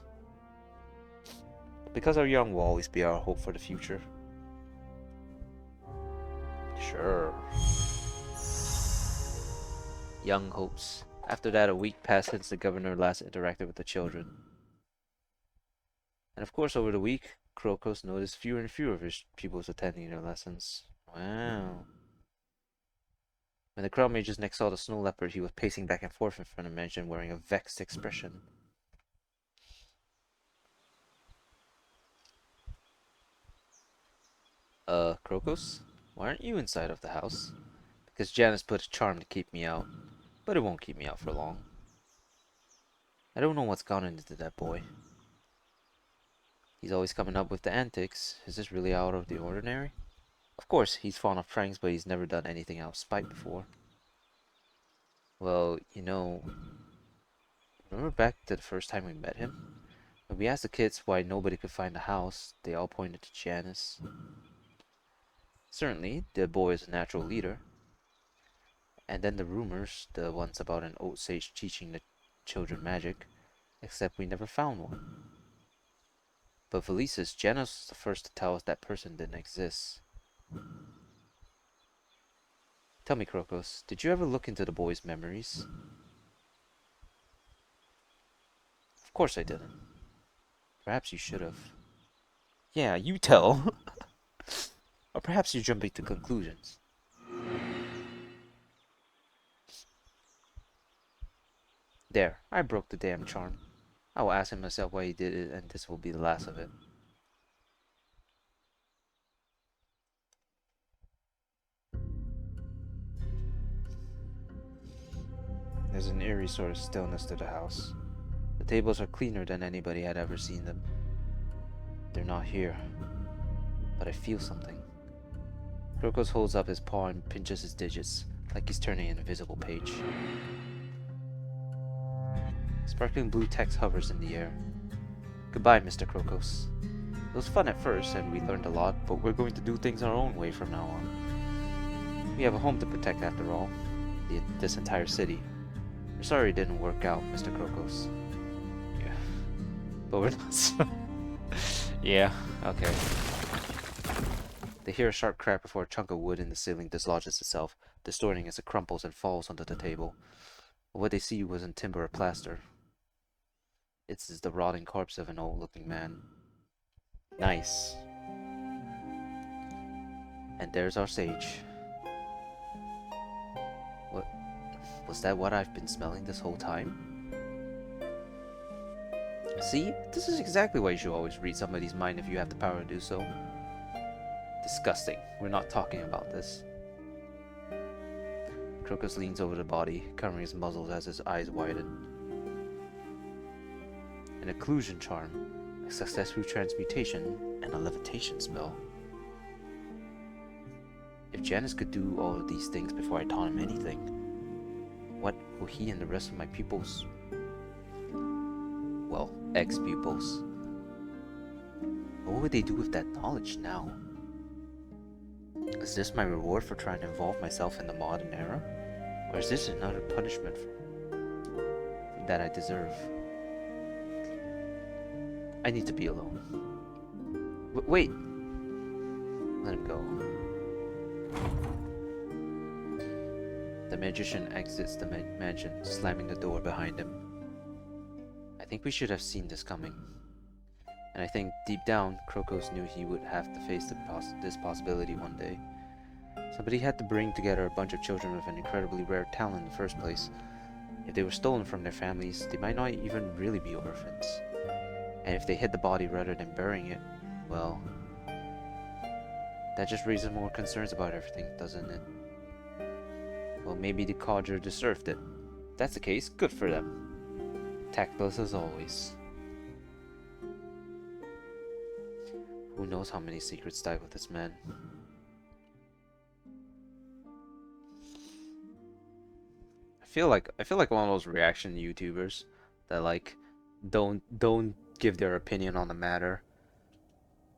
Because our young will always be our hope for the future. Sure. Young hopes. After that, a week passed since the governor last interacted with the children. And of course, over the week, Krokos noticed fewer and fewer of his pupils attending their lessons. Wow. When the crowd mages next saw the snow leopard, he was pacing back and forth in front of the mansion wearing a vexed expression. Krokos? Why aren't you inside of the house? Because Janice put a charm to keep me out. But it won't keep me out for long. I don't know what's gone into that boy. He's always coming up with the antics. Is this really out of the ordinary? Of course, he's fond of pranks, but he's never done anything out of spite before. Well, you know, remember back to the first time we met him? When we asked the kids why nobody could find the house, they all pointed to Janice. Certainly, the boy is a natural leader. And then the rumors, the ones about an old sage teaching the children magic, except we never found one. But Felicis, Janice was the first to tell us that person didn't exist. Tell me, Krokos, did you ever look into the boy's memories? Of course I didn't. Perhaps you should have. Yeah, you tell. Or perhaps you're jumping to conclusions. There, I broke the damn charm. I will ask him myself why he did it, and this will be the last of it. There's an eerie sort of stillness to the house. The tables are cleaner than anybody had ever seen them. They're not here. But I feel something. Krokos holds up his paw and pinches his digits, like he's turning an invisible page. Sparkling blue text hovers in the air. Goodbye, Mr. Krokos. It was fun at first, and we learned a lot, but we're going to do things our own way from now on. We have a home to protect after all. This entire city. We're sorry it didn't work out, Mr. Krokos. Yeah. But we're not so... Yeah, okay. They hear a sharp crack before a chunk of wood in the ceiling dislodges itself, distorting as it crumples and falls onto the table. But what they see wasn't timber or plaster. It's the rotting corpse of an old-looking man. Nice. And there's our sage. What? Was that what I've been smelling this whole time? See? This is exactly why you should always read somebody's mind if you have the power to do so. Disgusting. We're not talking about this. Crocus leans over the body, covering his muzzle as his eyes widen. An occlusion charm, a successful transmutation, and a levitation spell. If Janus could do all of these things before I taught him anything, what will he and the rest of my pupils, well, ex-pupils, what would they do with that knowledge now? Is this my reward for trying to involve myself in the modern era? Or is this another punishment that I deserve? I need to be alone. Wait! Let him go. The magician exits the mansion, slamming the door behind him. I think we should have seen this coming. And I think deep down, Crocus knew he would have to face this possibility one day. Somebody had to bring together a bunch of children with an incredibly rare talent in the first place. If they were stolen from their families, they might not even really be orphans. And if they hid the body rather than burying it, well, that just raises more concerns about everything, doesn't it? Well, maybe the codger deserved it. If that's the case, good for them. Tactless as always. Who knows how many secrets died with this man? I feel like one of those reaction YouTubers that like don't give their opinion on the matter.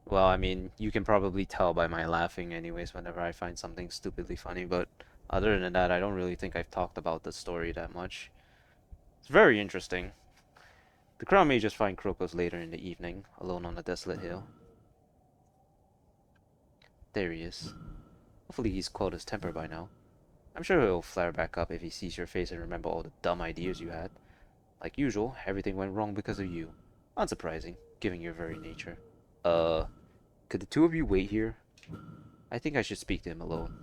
Well, I mean, you can probably tell by my laughing anyways whenever I find something stupidly funny, but other than that, I don't really think I've talked about the story that much. It's very interesting. The crowd may just find Crocus later in the evening, alone on a desolate hill. There he is. Hopefully he's quelled his temper by now. I'm sure he'll flare back up if he sees your face and remember all the dumb ideas you had. Like usual, everything went wrong because of you. Unsurprising, given your very nature. Could the two of you wait here? I think I should speak to him alone.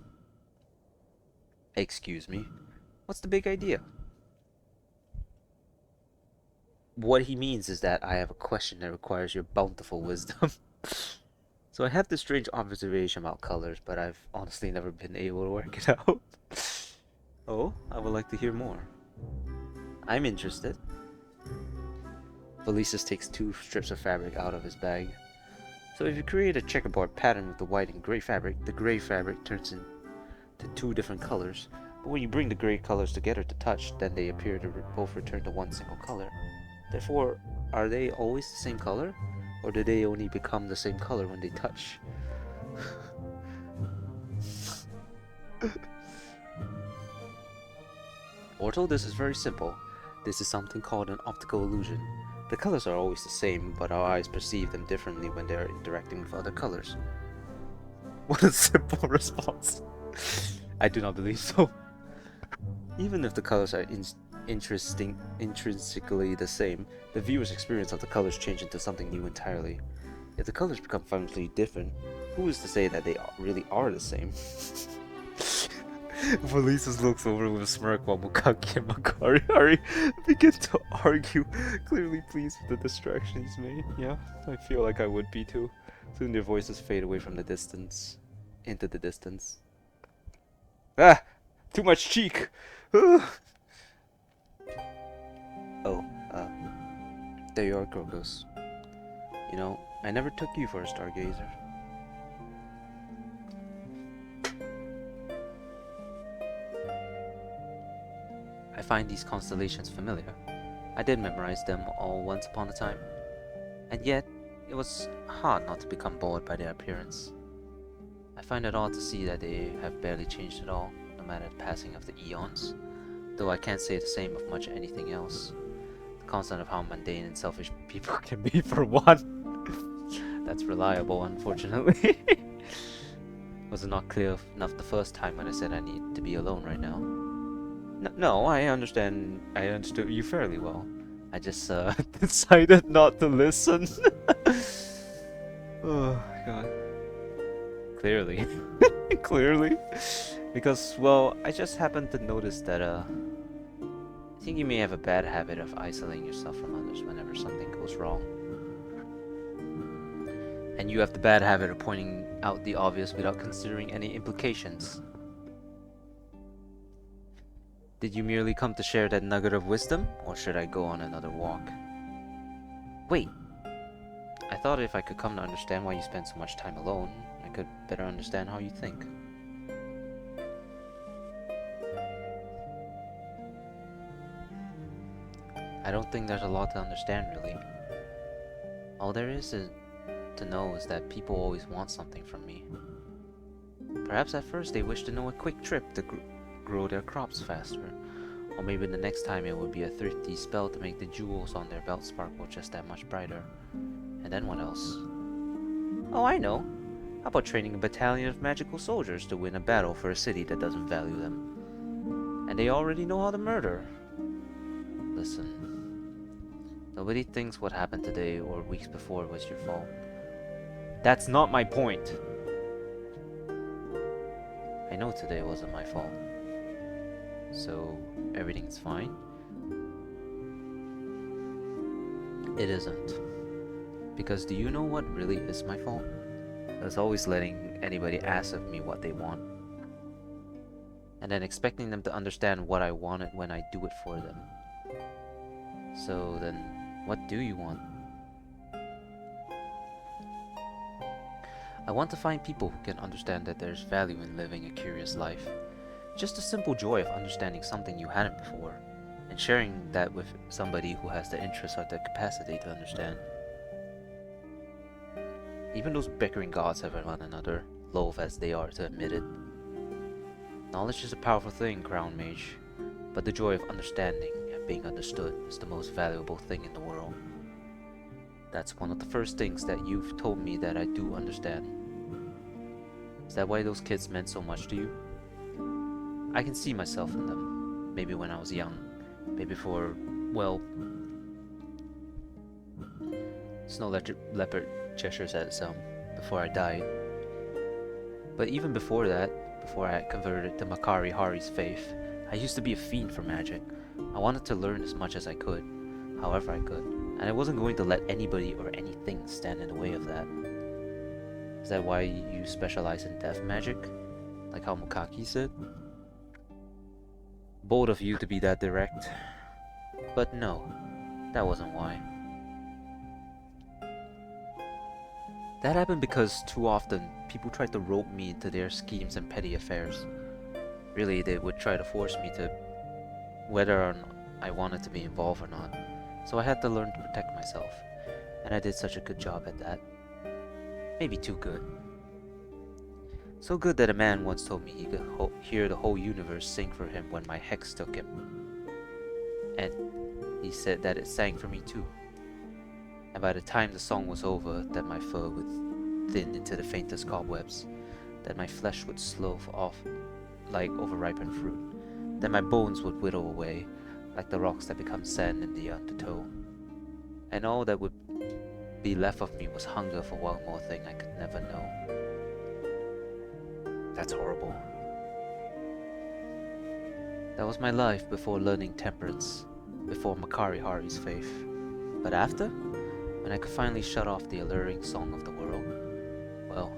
Excuse me? What's the big idea? What he means is that I have a question that requires your bountiful wisdom. So I have this strange observation about colors, but I've honestly never been able to work it out. Oh, I would like to hear more. I'm interested. Felicis takes 2 strips of fabric out of his bag. So if you create a checkerboard pattern with the white and gray fabric, the gray fabric turns into 2 different colors. But when you bring the gray colors together to touch, then they appear to both return to one single color. Therefore, are they always the same color? Or do they only become the same color when they touch? Orto, this is very simple. This is something called an optical illusion. The colors are always the same, but our eyes perceive them differently when they are interacting with other colors. What a simple response. I do not believe so. Even if the colors are intrinsically the same, the viewer's experience of the colors change into something new entirely. If the colors become fundamentally different, who is to say that they really are the same? Felicis looks over with a smirk while Mukaki and Makari begin to argue, clearly pleased with the distraction he's made. Yeah, I feel like I would be too. Soon their voices fade away from the distance, into the distance. Ah! Too much cheek! Oh, there you are, Crocus. You know, I never took you for a stargazer. I find these constellations familiar. I did memorize them all once upon a time. And yet, it was hard not to become bored by their appearance. I find it odd to see that they have barely changed at all, no matter the passing of the eons. Though I can't say the same of much anything else. The constant of how mundane and selfish people can be, for one. That's reliable, unfortunately. Was it not clear enough the first time when I said I need to be alone right now? No, I understand. I understood you fairly well. I just decided not to listen. Oh god. Clearly. Clearly. Because, well, I just happened to notice that I think you may have a bad habit of isolating yourself from others whenever something goes wrong. And you have the bad habit of pointing out the obvious without considering any implications. Did you merely come to share that nugget of wisdom, or should I go on another walk? Wait, I thought if I could come to understand why you spend so much time alone, I could better understand how you think. I don't think there's a lot to understand, really. All there is to know is that people always want something from me. Perhaps at first they wish to know a quick trip to grow their crops faster, or maybe the next time it would be a thrifty spell to make the jewels on their belt sparkle just that much brighter. And then what else? Oh, I know. How about training a battalion of magical soldiers to win a battle for a city that doesn't value them? And they already know how to murder. Listen, nobody thinks what happened today or weeks before was your fault. That's not my point. I know today wasn't my fault. So, everything's fine? It isn't. Because do you know what really is my fault? It's always letting anybody ask of me what they want. And then expecting them to understand what I wanted when I do it for them. So then, what do you want? I want to find people who can understand that there's value in living a curious life. Just the simple joy of understanding something you hadn't before, and sharing that with somebody who has the interest or the capacity to understand. Even those bickering gods have one another, loath as they are to admit it. Knowledge is a powerful thing, Crown Mage, but the joy of understanding and being understood is the most valuable thing in the world. That's one of the first things that you've told me that I do understand. Is that why those kids meant so much to you? I can see myself in them. Maybe when I was young. Maybe for, well... Snow Leopard gestures at some before I died. But even before that, before I had converted to Makari Hari's faith, I used to be a fiend for magic. I wanted to learn as much as I could, however I could, and I wasn't going to let anybody or anything stand in the way of that. Is that why you specialize in death magic? Like how Mukaki said? Bold of you to be that direct. But no, that wasn't why. That happened because too often, people tried to rope me into their schemes and petty affairs. Really, they would try to force me to whether or not I wanted to be involved or not. So I had to learn to protect myself. And I did such a good job at that. Maybe too good. So good that a man once told me he could hear the whole universe sing for him when my hex took him. And he said that it sang for me too. And by the time the song was over, that my fur would thin into the faintest cobwebs, that my flesh would slough off like overripened fruit, that my bones would wither away like the rocks that become sand in the undertow, and all that would be left of me was hunger for one more thing I could never know. That's horrible. That was my life before learning temperance, before Makari Hari's faith. But after, when I could finally shut off the alluring song of the world, well,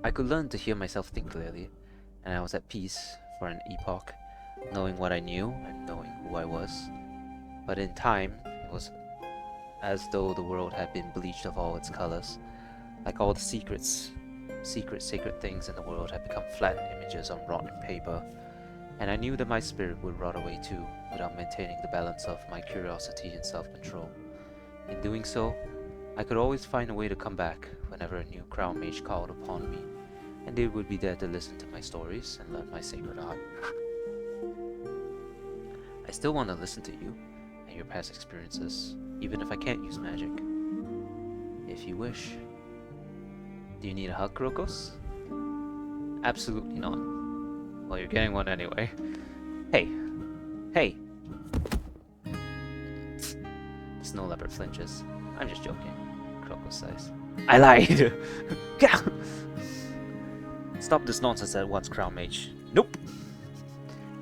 I could learn to hear myself think clearly, and I was at peace for an epoch, knowing what I knew and knowing who I was. But in time, it was as though the world had been bleached of all its colors, like all the secret sacred things in the world had become flat images on rotten paper, and I knew that my spirit would rot away too, without maintaining the balance of my curiosity and self-control. In doing so, I could always find a way to come back whenever a new crown mage called upon me, and they would be there to listen to my stories and learn my sacred art. I still want to listen to you and your past experiences, even if I can't use magic. If you wish. Do you need a hug, Krokos? Absolutely not. Well, you're getting one anyway. Hey. Hey. Snow leopard flinches. I'm just joking. Krokos says. I lied! Stop this nonsense at once, Crown Mage. Nope!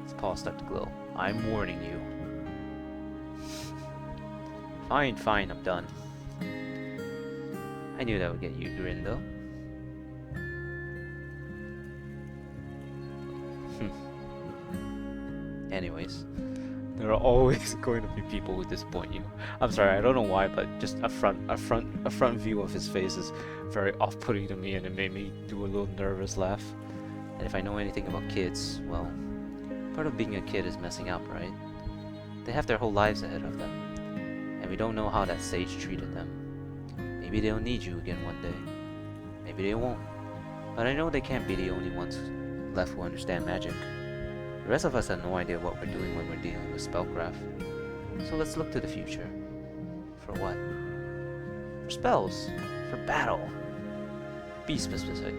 His paws start to glow. I'm warning you. Fine, fine, I'm done. I knew that would get you a grin, though. Anyways, there are always going to be people who disappoint you. I'm sorry, I don't know why, but just a front view of his face is very off-putting to me, and it made me do a little nervous laugh. And if I know anything about kids, well, part of being a kid is messing up, right? They have their whole lives ahead of them, and we don't know how that sage treated them. Maybe they'll need you again one day. Maybe they won't. But I know they can't be the only ones left who understand magic. The rest of us have no idea what we're doing when we're dealing with spellcraft. So let's look to the future. For what? For spells. For battle. Be specific.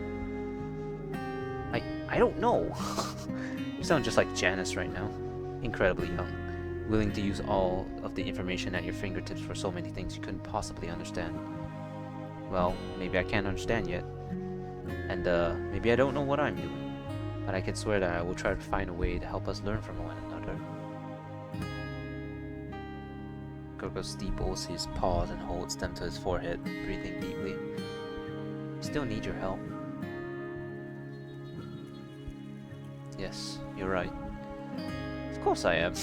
I don't know. You sound just like Janice right now. Incredibly young. Willing to use all of the information at your fingertips for so many things you couldn't possibly understand. Well, maybe I can't understand yet. And maybe I don't know what I'm doing. But I can swear that I will try to find a way to help us learn from one another. Krokos steeples his paws and holds them to his forehead, breathing deeply. I still need your help. Yes, you're right. Of course I am.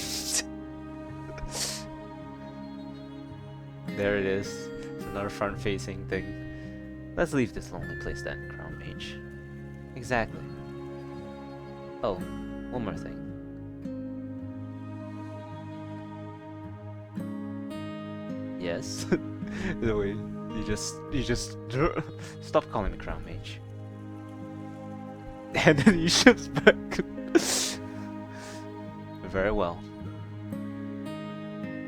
There it is. It's another front-facing thing. Let's leave this lonely place then, Crown Mage. Exactly. Oh, one more thing. Yes. The way you just stop calling me Crown Mage. And then he shifts back. Very well.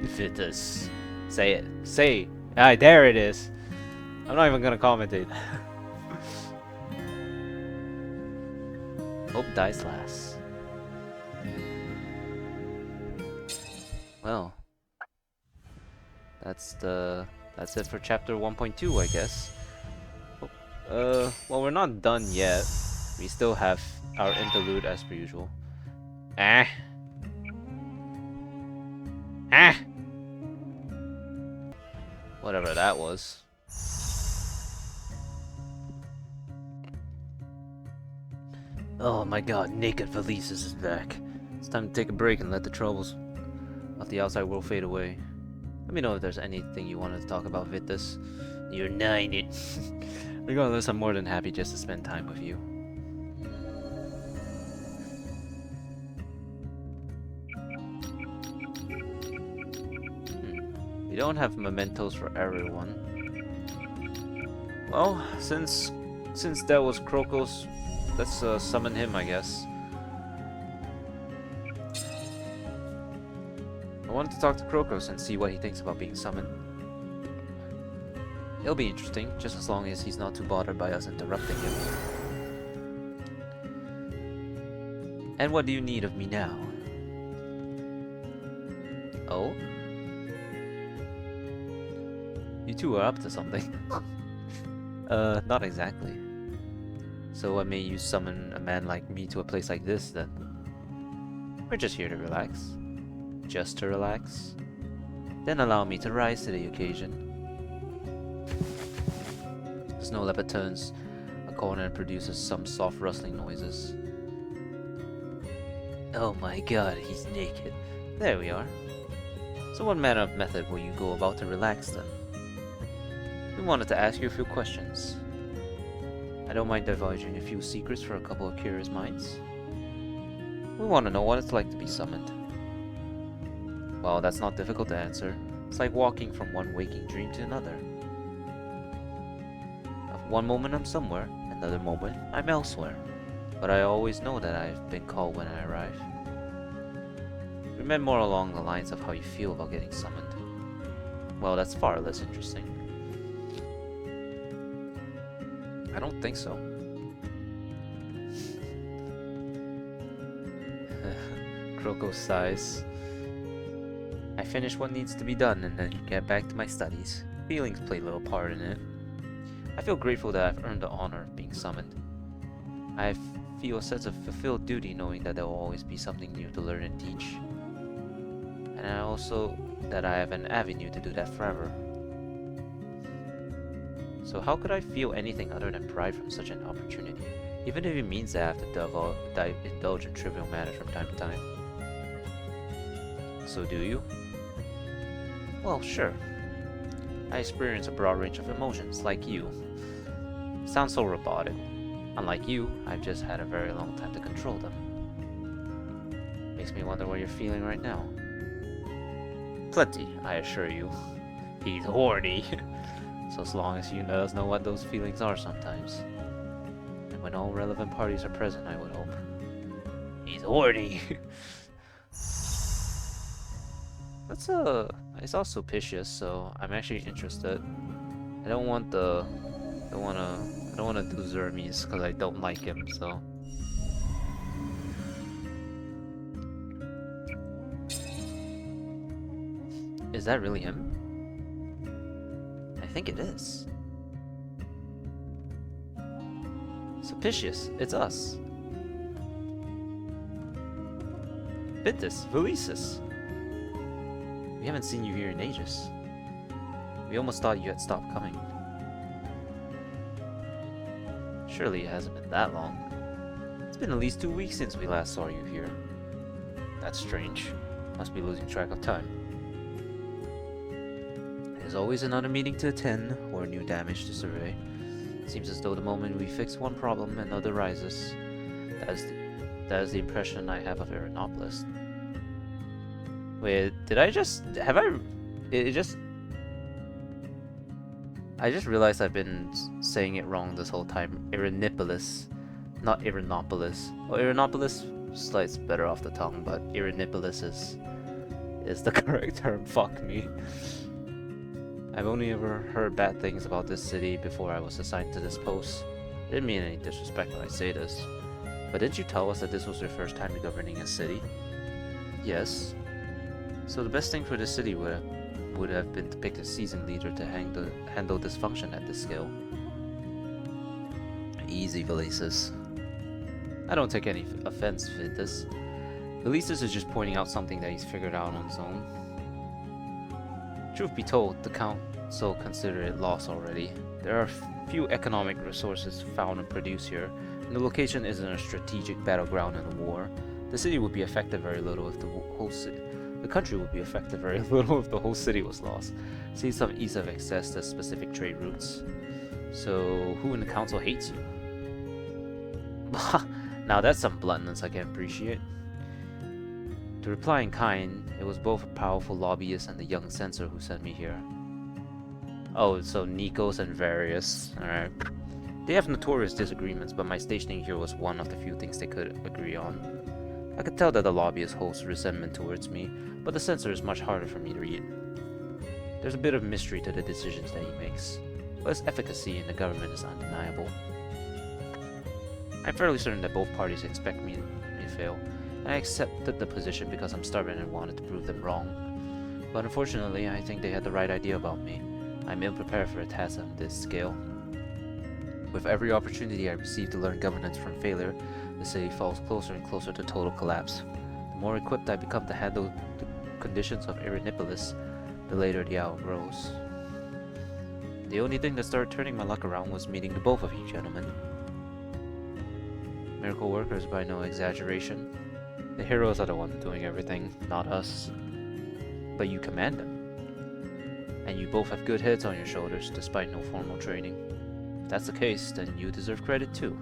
Vitus. Say it. Say. Ah, there it is. I'm not even gonna commentate. Hope dies last. Well, that's it for chapter 1.2, I guess. Well, we're not done yet. We still have our interlude as per usual. Whatever that was. Oh my god, naked Valises is back. It's time to take a break and let the troubles of the outside world fade away. Let me know if there's anything you wanted to talk about, Vitus. You're 9 Regardless, I'm more than happy just to spend time with you. We don't have mementos for everyone. Well, since that was Krokos, let's summon him, I guess. I wanted to talk to Krokos and see what he thinks about being summoned. It'll be interesting, just as long as he's not too bothered by us interrupting him. And what do you need of me now? Oh? You two are up to something. Not exactly. So what made you summon a man like me to a place like this, then? We're just here to relax. Just to relax? Then allow me to rise to the occasion. The snow leopard turns a corner and produces some soft rustling noises. Oh my god, he's naked. There we are. So what manner of method will you go about to relax then? We wanted to ask you a few questions. I don't mind divulging a few secrets for a couple of curious minds. We want to know what it's like to be summoned. Well, that's not difficult to answer. It's like walking from one waking dream to another. At one moment I'm somewhere, another moment I'm elsewhere. But I always know that I've been called when I arrive. We meant more along the lines of how you feel about getting summoned. Well, that's far less interesting. I don't think so. Kroko sighs. I finish what needs to be done and then get back to my studies. Feelings play a little part in it. I feel grateful that I've earned the honor of being summoned. I feel a sense of fulfilled duty knowing that there will always be something new to learn and teach. And I also that I have an avenue to do that forever. So how could I feel anything other than pride from such an opportunity, even if it means that I have to indulge in trivial matters from time to time? So do you? Well, sure. I experience a broad range of emotions, like you. Sounds so robotic. Unlike you, I've just had a very long time to control them. Makes me wonder what you're feeling right now. Plenty, I assure you. He's horny. So as long as you let us know what those feelings are sometimes. And when all relevant parties are present, I would hope. He's horny. That's it's also suspicious, so I'm actually interested. I don't want to do Zermes because I don't like him, so. Is that really him? I think it is. Suspicious, it's us. Vitus, Valisis. We haven't seen you here in ages. We almost thought you had stopped coming. Surely it hasn't been that long. It's been at least 2 weeks since we last saw you here. That's strange. Must be losing track of time. There's always another meeting to attend, or new damage to survey. It seems as though the moment we fix one problem, another rises. That is the impression I have of Aeronopolis. Wait, did I just... have I... I just realized I've been saying it wrong this whole time. Aeronopolis, not Aeronopolis. Well, Aeronopolis slides better off the tongue, but Aeronopolis is the correct term. Fuck me. I've only ever heard bad things about this city before I was assigned to this post. I didn't mean any disrespect when I say this. But didn't you tell us that this was your first time governing a city? Yes. So the best thing for the city would have been to pick a seasoned leader to handle dysfunction at this scale. Easy, Valisis. I don't take any offense with this. Valisis is just pointing out something that he's figured out on his own. Truth be told, the council consider it lost already. There are few economic resources found and produced here, and the location isn't a strategic battleground in a war. The city would be affected very little if the country would be affected very little if the whole city was lost. See some ease of access to specific trade routes. So, who in the council hates you? Now that's some bluntness I can appreciate. To reply in kind, it was both a powerful lobbyist and the young censor who sent me here. Oh, so Nikos and Various. Alright. They have notorious disagreements, but my stationing here was one of the few things they could agree on. I could tell that the lobbyist holds resentment towards me, but the censor is much harder for me to read. There's a bit of mystery to the decisions that he makes, but his efficacy in the government is undeniable. I'm fairly certain that both parties expect me to fail, and I accepted the position because I'm stubborn and wanted to prove them wrong. But unfortunately, I think they had the right idea about me. I'm ill-prepared for a task on this scale. With every opportunity I receive to learn governance from failure, the city falls closer and closer to total collapse. The more equipped I become to handle the conditions of Aeronopolis, the later the hour grows. The only thing that started turning my luck around was meeting the both of you gentlemen. Miracle workers by no exaggeration. The heroes are the ones doing everything, not us. But you command them. And you both have good heads on your shoulders despite no formal training. If that's the case, then you deserve credit too.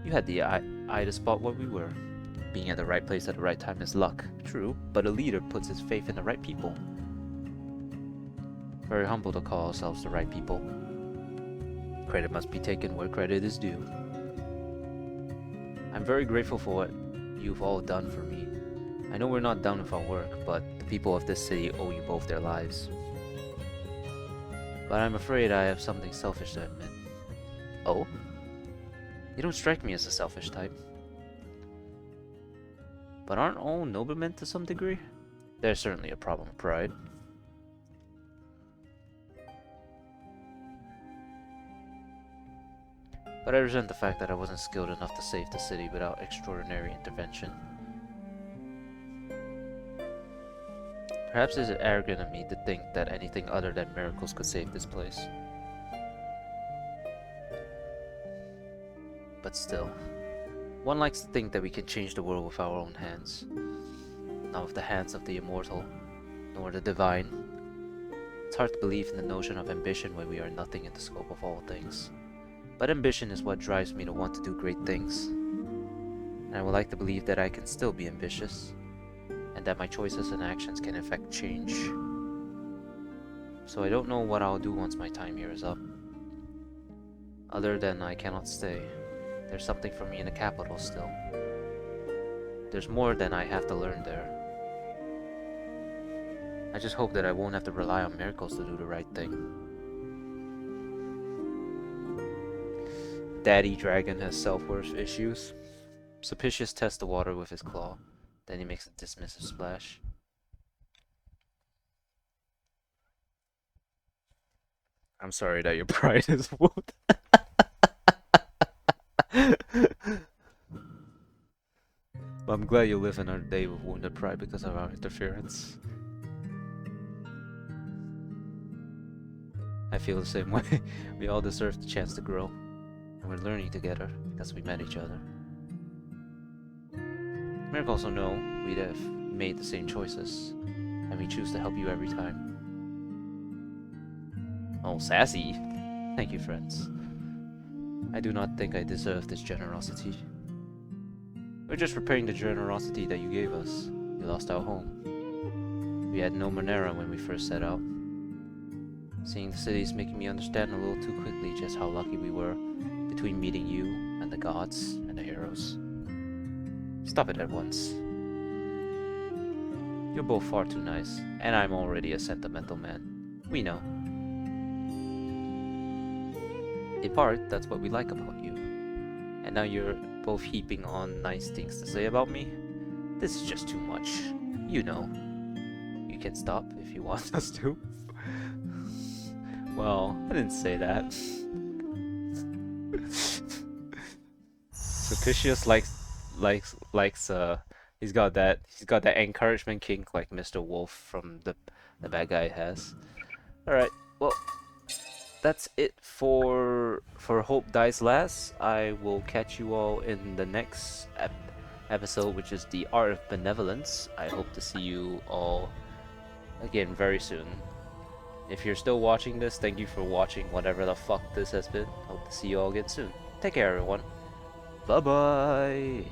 You had the eye to spot what we were. Being at the right place at the right time is luck, true, but a leader puts his faith in the right people. Very humble to call ourselves the right people. Credit must be taken where credit is due. I'm very grateful for what you've all done for me. I know we're not done with our work, but the people of this city owe you both their lives. But I'm afraid I have something selfish to admit. Oh? You don't strike me as a selfish type. But aren't all noblemen to some degree? There's certainly a problem of pride. But I resent the fact that I wasn't skilled enough to save the city without extraordinary intervention. Perhaps is it arrogant of me to think that anything other than miracles could save this place. But still, one likes to think that we can change the world with our own hands. Not with the hands of the immortal, nor the divine. It's hard to believe in the notion of ambition when we are nothing in the scope of all things. But ambition is what drives me to want to do great things. And I would like to believe that I can still be ambitious, and that my choices and actions can affect change. So I don't know what I'll do once my time here is up. Other than I cannot stay. There's something for me in the capital still. There's more than I have to learn there. I just hope that I won't have to rely on miracles to do the right thing. Daddy Dragon has self-worth issues. Sulpicius tests the water with his claw. Then he makes a dismissive splash. I'm sorry that your pride is wounded. Well, I'm glad you live another day with wounded pride because of our interference. I feel the same way. We all deserve the chance to grow. And we're learning together because we met each other. Merrick also know we'd have made the same choices. And we choose to help you every time. Oh, sassy. Thank you, friends. I do not think I deserve this generosity. We're just repaying the generosity that you gave us. We lost our home. We had no Monera when we first set out. Seeing the city is making me understand a little too quickly just how lucky we were between meeting you and the gods and the heroes. Stop it at once. You're both far too nice, and I'm already a sentimental man. We know. In part, that's what we like about you. And now you're both heaping on nice things to say about me? This is just too much. You know. You can stop if you want us to. Well, I didn't say that. Sulpicius likes he's got that encouragement kink like Mr. Wolf from the bad guy has. Alright, well, that's it for Hope Dies Last. I will catch you all in the next episode, which is the Art of Benevolence. I hope to see you all again very soon. If you're still watching this, thank you for watching whatever the fuck this has been. Hope to see you all again soon. Take care, everyone. Bye bye.